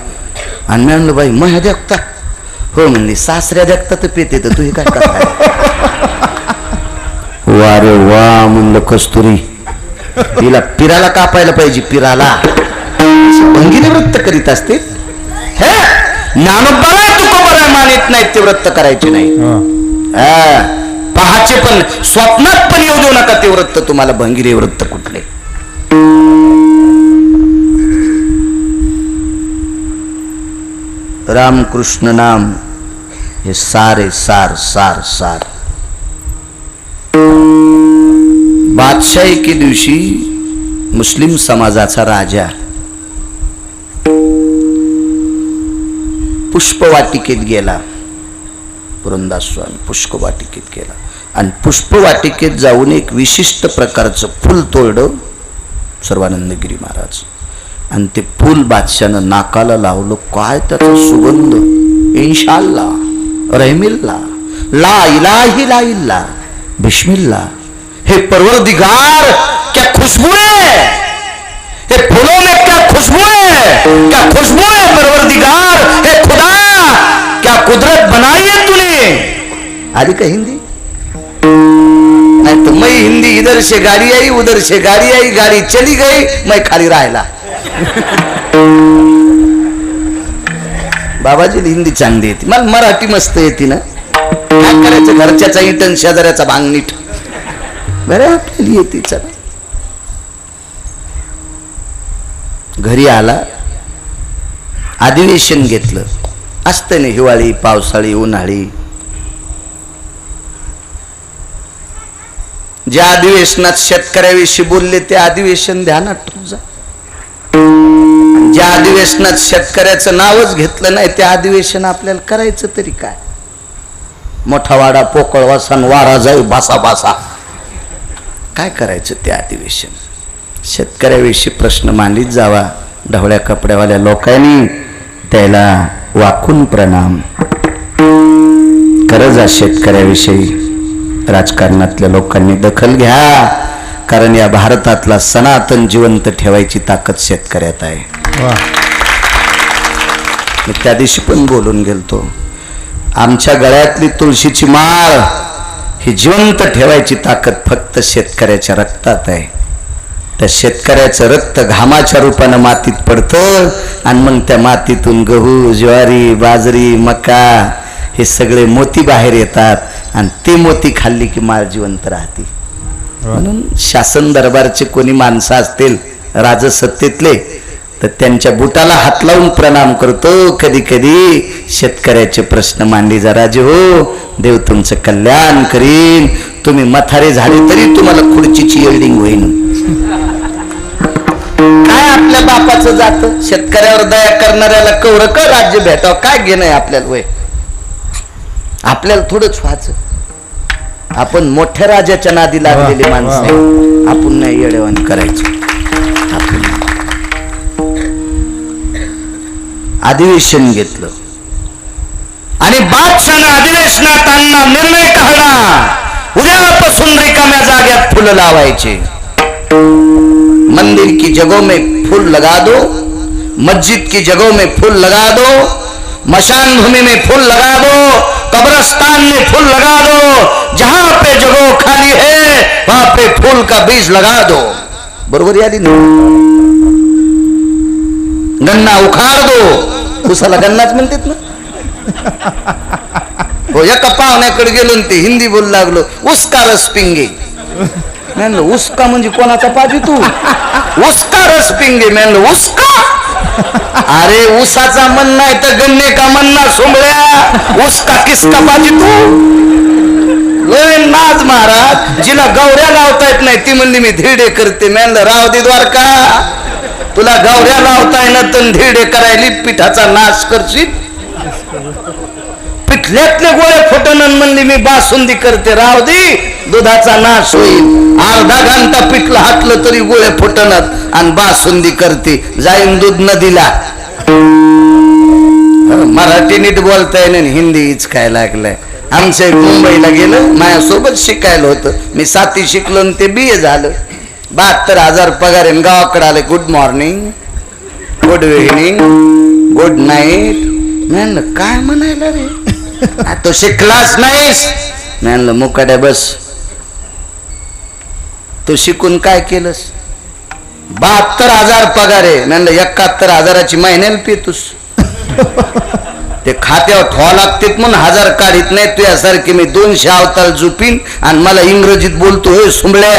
आणि मी म्हणलं बाई मग देखता? हो म्हणली सासऱ्या देखता तर पेते, तर तू काय करताय? वा रे वा म्हणलं कस्तुरी, तिला पिराला कापायला पाहिजे. पिराला भंगीने व्रत करीत असते. हे ज्ञानोबाला तुकोबाला मानित नाहीत, ते व्रत करायचे नाही. पहाचे पण स्वप्नात पण येऊ देऊ नका ते व्रत. तुम्हाला भंगिरे व्रत कुठले? रामकृष्ण नाम हे सारे सार सार सार. बादशाही के दिवशी मुस्लिम समाजाचा राजा पुष्पवाटिकेत गेला. पुरंदास स्वामी पुष्पवाटिकेत गेला आणि पुष्पवाटिकेत जाऊन एक विशिष्ट प्रकारचं फुल तोडलं सर्वानंदगिरी महाराज. आणि ते फुल बादशानं नाकाला लावलं. काय त्याचा सुगंध! इंशाअल्लाह रहमिल्ला ला इलाही ला इल्ला बिस्मिल्लाह. हे परवरदिगार क्या खुशबू है! हे फूलों में क्या खुशबू है! क्या खुशबू है परवरदिगार! हे खुदा क्या कुदरत बनाई है तूने! आली का हिंदी? नहीं तो मैं हिंदी इधर से गाड़ी आई उधर से गाड़ी आई, गाड़ी चली गई, मैं खाली राहिला. बाबाजी हिंदी चांगली येते, मला मराठी मस्त येते ना. काय करायचं, घरच्याचा इटन शेजाऱ्याचा भांग नीट. बरं आपल्याला येते. चला घरी आला, अधिवेशन घेतलं. असतं ना हिवाळी पावसाळी उन्हाळी. ज्या अधिवेशनात शेतकऱ्याविषयी बोलले ते अधिवेशन ध्यानात ठेवजा. ज्या अधिवेशनात शेतकऱ्याचं नावच घेतलं नाही ते अधिवेशन आपल्याला करायचं तरी काय? मोठा वाडा पोकळ वासन वारा जाई बासा बासा. काय करायचं ते अधिवेशन? शेतकऱ्याविषयी प्रश्न मांडीत जावा. ढवळ्या कपड्यावाल्या लोकांनी त्याला वाकून प्रणाम. खरंच शेतकऱ्याविषयी राजकारणातल्या लोकांनी दखल घ्या, कारण या भारतातला सनातन जिवंत ठेवायची ताकद शेतकऱ्यात आहे. वा. मी त्या दिवशी पण बोलून गेलतो, आमच्या गळ्यातली तुळशीची माळ ही जिवंत ठेवायची ताकद फक्त शेतकऱ्याच्या रक्तात आहे. त्या शेतकऱ्याचं रक्त घामाच्या रूपानं मातीत पडतं आणि मग त्या मातीतून गहू, ज्वारी, बाजरी, मका हे सगळे मोती बाहेर येतात आणि ते मोती खाल्ली की माळ जिवंत राहते. म्हणून शासन दरबारचे कोणी माणसं असतील राजसत्तेतले तर त्यांच्या बुटाला हात लावून प्रणाम करतो. कधी कधी शेतकऱ्याचे प्रश्न मांडली जा राजे हो, देव तुमचं कल्याण करीन. तुम्ही म्हातारे झाले तरी तुम्हाला खुर्चीची येल्डिंग होईल. काय आपल्या बापाचं जातं? शेतकऱ्यावर दया करणाऱ्याला कवर का राज्य भेटावं? काय घेणं आहे आपल्याला? वय आपल्याला थोडंच व्हायचं. आपण मोठ्या राजाच्या नादी लागलेली माणसं आहे. आपण नाही येडेवाणी करायचं. आपण अधिवेशन घेतलं आणि बादशाहनं अधिवेशनात त्यांना निर्णय काढला, उद्यापासून रिकाम्या जाग्यात फुलं लावायचे. मंदिर की जगहों में फूल लगा दो, मस्जिद की जगहों में फूल लगा दो, मशान भूमि में फूल लगा दो, कब्रिस्तान में फूल लगा दो, जहां पे जगह खाली है वहां पे फूल का बीज लगा दो. बरोबर यादी नाही? गन्ना उखाड़ दो, उसाला गन्नाच म्हणतात ना. हो, एका पाहुण्याकडे गेलो ते हिंदी बोलू लागलो, उसका रस पिंगे. म्हणलं उसका म्हणजे कोणाचा पाहिजे तू? उसका रस पिंगे. म्हणलं उसका? अरे उसाचा मन नाही तर गन्ने का म्हणना सोंबळ्या. उसका किसका पाहिजे तू? नाज महाराज, जिला गौऱ्या लावता येत नाही ती म्हणली मी धिरडे करते. म्हणलं राव दे द्वारका, तुला गौऱ्या लावता येणं तर धिरडे करायली पिठाचा नाश करशील. पिठल्यातले गोळे फुटन म्हणली मी बासुंदी करते. राव दे, दुधाचा नाश होईल. अर्धा घंटा पिठलं हाटलं तरी गोळे फुटणत आणि बासुंदी करते. जाईन दूध नदीला. मराठी नीट बोलता येईल, हिंदीच काय लागलंय. आमच्या मुंबईला गेलं, माझ्यासोबत शिकायला होतं. मी 7वी शिकलो आणि ते BA झालं. 72,000 पगार आहे. गावाकडे आले, good morning, good evening, good night. म्हणलं काय म्हणायला रे, तो शिकलाच नाहीस? म्हणलं मुकाड्या बस, तू शिकून काय केलंस? 72,000 पगार आहे. म्हणलं 71,000ची महिन्याला पितोस. ते खात्यावर ठेवा लागते म्हणून 1000 काढीत नाही. तुझ्यासारखे मी 200 अवताल झुपीन आणि मला इंग्रजीत बोलतो. हे सुंबळ्या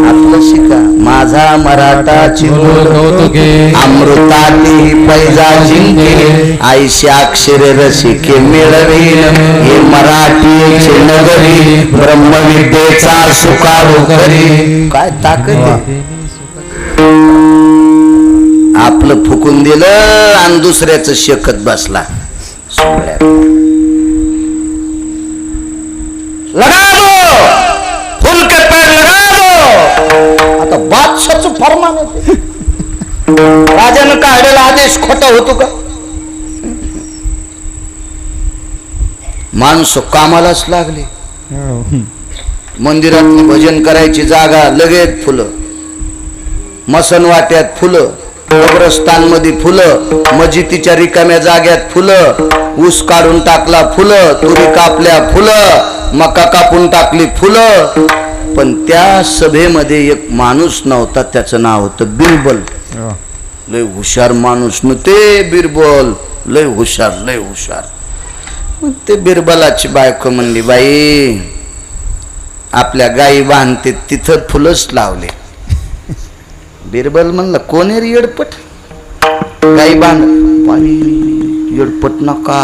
आपलं शिका. माझा मराठा अमृताती पैजा जिंके, आईशी अक्षर रसिके मिळवीन. हे मराठीचे नगरी, ब्रह्मविद्येचा सुकारू करी. काय ताकद आहे. आपलं फुकून दिलं आणि दुसऱ्याचं शेकत बसला. लगा दो, फुल के पेड़ लगा दो. आता बादशाहचं फरमान आहे. राजानं काढलेला आदेश खोटा होतो का? माणसं कामालाच लागले. मंदिरात भजन करायची जागा लगेच फुलं, मसन वाट्यात फुलं, कब्रस्तान मध्ये फुलं, मस्जिदीच्या रिकाम्या जाग्यात फुलं, ऊस काढून टाकला फुलं, तुरी कापल्या फुलं, मका कापून टाकली फुलं. पण त्या सभेमध्ये एक माणूस नव्हता, त्याचं नाव होतं बिरबल. लय हुशार माणूस न ते बिरबल, लय हुशार, लय हुशार. मग ते बिरबलाची बायको म्हणली, बाई आपल्या गाई बांधते तिथं फुलंच लावले. बिरबल म्हणलं कोण आहे येडपट, गाई बांध. येडपट नका,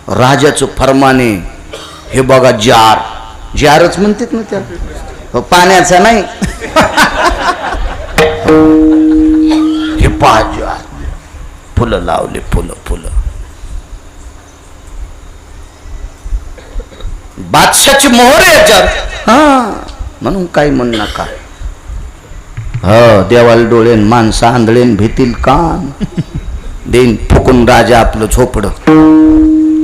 राजाचं फरमाने. हे बघा जार, जारच म्हणतात ना त्याला, पाण्याचा नाही. हे पहा जार, फुलं लावले, फुलं फुलं. बादशाची मोहर आहे जार. हा म्हणून काही म्हण नका. देवाला डोळेन माणसं आंधळेन भीतील कान देईन फुकून राजा आपलं झोपड.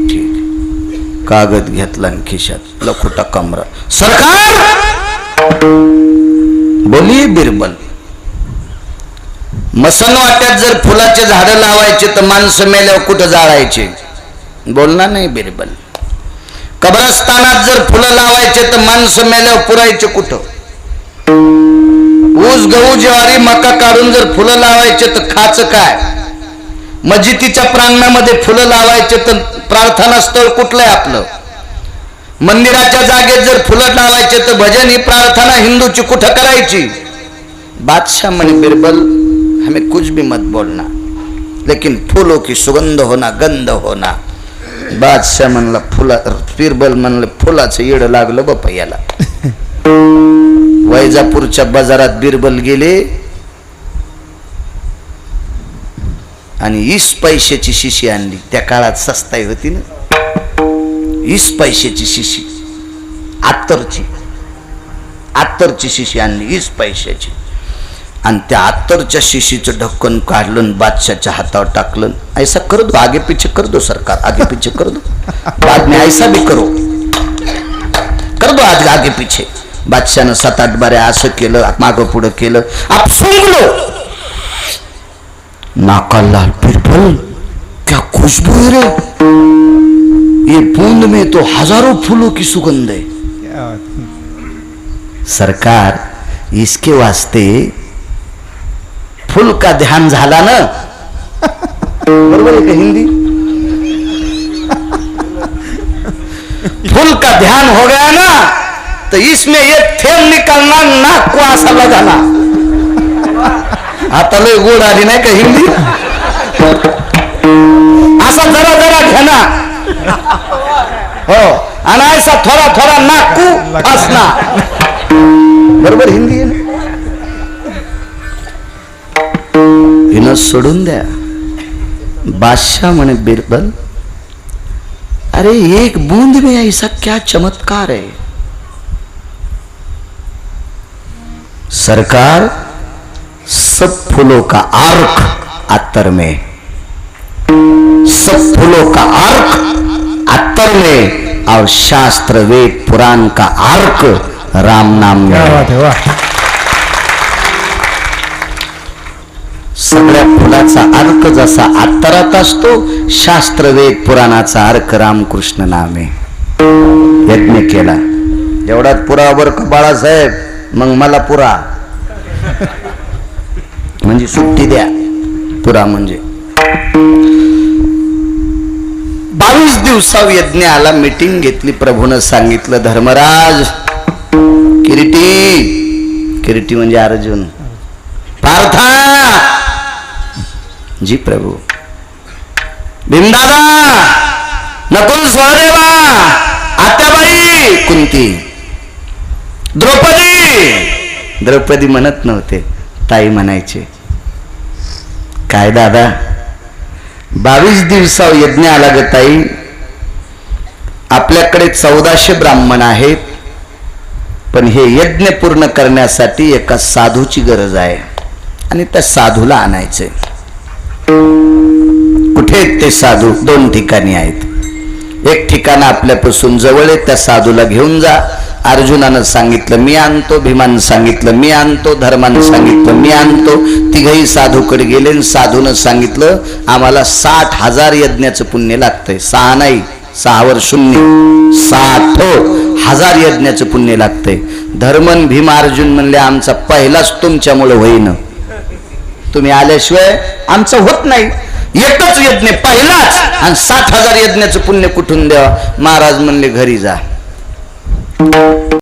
ठीक, कागद घेतला आणि खिशात लखुटा कमरा. सरकार बोली बिरबल, मसन वाट्यात जर फुलाचे झाडं लावायचे तर माणसं मेल्यावर कुठं जाळायचे? बोलणार नाही बिरबल. कब्रस्तानात जर फुलं लावायचे तर माणसं मेल्यावर पुरायचे कुठं? ऊस गहू ज्वारी मका काढून जर फुलं लावायचे तर खाचं काय? मस्जिदीच्या प्रांगणामध्ये फुलं लावायचे तर प्रार्थना स्थळ कुठलंय आपलं? मंदिराच्या जागेत जर फुलं लावायचे तर भजन ही प्रार्थना हिंदूची कुठं करायची? बादशाह म्हणे बिरबल हमें कुछ भी मत बोलना लेकिन फूलों की सुगंध होना गंध होना. बादशाह म्हणला फुला, बिरबल म्हणलं फुलाचं येड लागलं बापा याला. वैजापूरच्या बाजारात बिरबल गेले आणि 20 पैशाची शिशी आणली. त्या काळात सस्ताई होती ना. 20 पैशाची शिशी, अत्तरची शिशी आणली 20 पैशाची. आणि त्या अत्तरच्या शिशीचं ढक्कन काढलं, बादशाच्या हातावर टाकलं. ऐसा कर दो, आगे पीछे कर दो सरकार, आगे पीछे कर दो, बाद में ऐसा भी करो, कर दो आज आगे पीछे. बादशानं 7-8 बाऱ्या असं केलं, मागं पुढं केलं. आप सूंघ लो. नाका लाल. बिरबल क्या खुशबू है रे, ये बूंद में तो हजारों फूलों की सुगंध है. क्या बात. सरकार इसके वास्ते फूल का ध्यान झाला ना. बरोबर है का हिंदी? फूल का ध्यान हो गया ना तो इसमें एक थेंब निकलना, नाक को असा लगाना. आता लय गोड आली नाही का हिंदी? असा जरा जरा घेना हो, आणि ऐसा थोडा थोडा नाकू असना. बरोबर हिंदी आहे ना? हिनं सोडून द्या. बादशाह म्हणे बिरबल अरे एक बूंद में ऐसा क्या चमत्कार है? सरकार सब फूलों का अर्क अत्तर में, सब फूलों का अर्क अत्तर में, और शास्त्र वेद पुराण का अर्क राम नाम क्या में. बात है. वाह. सगळ्या फुलाचा अर्क जसा अत्तरात असतो, शास्त्र वेद पुराणाचा अर्क रामकृष्ण नाम आहे. यज्ञ केला एवढाच पुरावर बाळासाहेब, मग मला पुरा म्हणजे सुट्टी द्या. पुरा म्हणजे 22 दिवसाव यज्ञ आला. मीटिंग घेतली. प्रभूनं सांगितलं धर्मराज किरीटी म्हणजे अर्जुन, पार्था. जी प्रभू. भीमदादा, नकुल सहदेवा, आत्याबाई, कुंती, द्रौपदी म्हणत नव्हते, ताई म्हणायचे. काय दादा 22 दिवसावर यज्ञ आला ग ताई. आपल्याकडे 1400 ब्राह्मण आहेत, पण हे यज्ञ पूर्ण करण्यासाठी एका साधूची गरज आहे आणि त्या साधूला आणायचे. कुठे आहेत ते साधू? 2 ठिकाणी आहेत. एक ठिकाण आपल्यापासून जवळ आहे, त्या साधूला घेऊन जा. अर्जुनानं सांगितलं मी आणतो, भीमानं सांगितलं मी आणतो, धर्मानं सांगितलं मी आणतो. तिघही साधूकडे गेले आणि साधूनं सांगितलं आम्हाला 60,000 यज्ञाचं पुण्य लागतंय. 6 नाही, 6 वर 0, 60,000 यज्ञाचं पुण्य लागतंय. धर्मन भीम अर्जुन म्हणले आमचा पहिलाच तुमच्यामुळे होईन, तुम्ही आल्याशिवाय आमचं होत नाही. एकच यज्ञ पहिलाच आणि 60,000 यज्ञाचं पुण्य कुठून द्यावा? महाराज म्हणले घरी जा.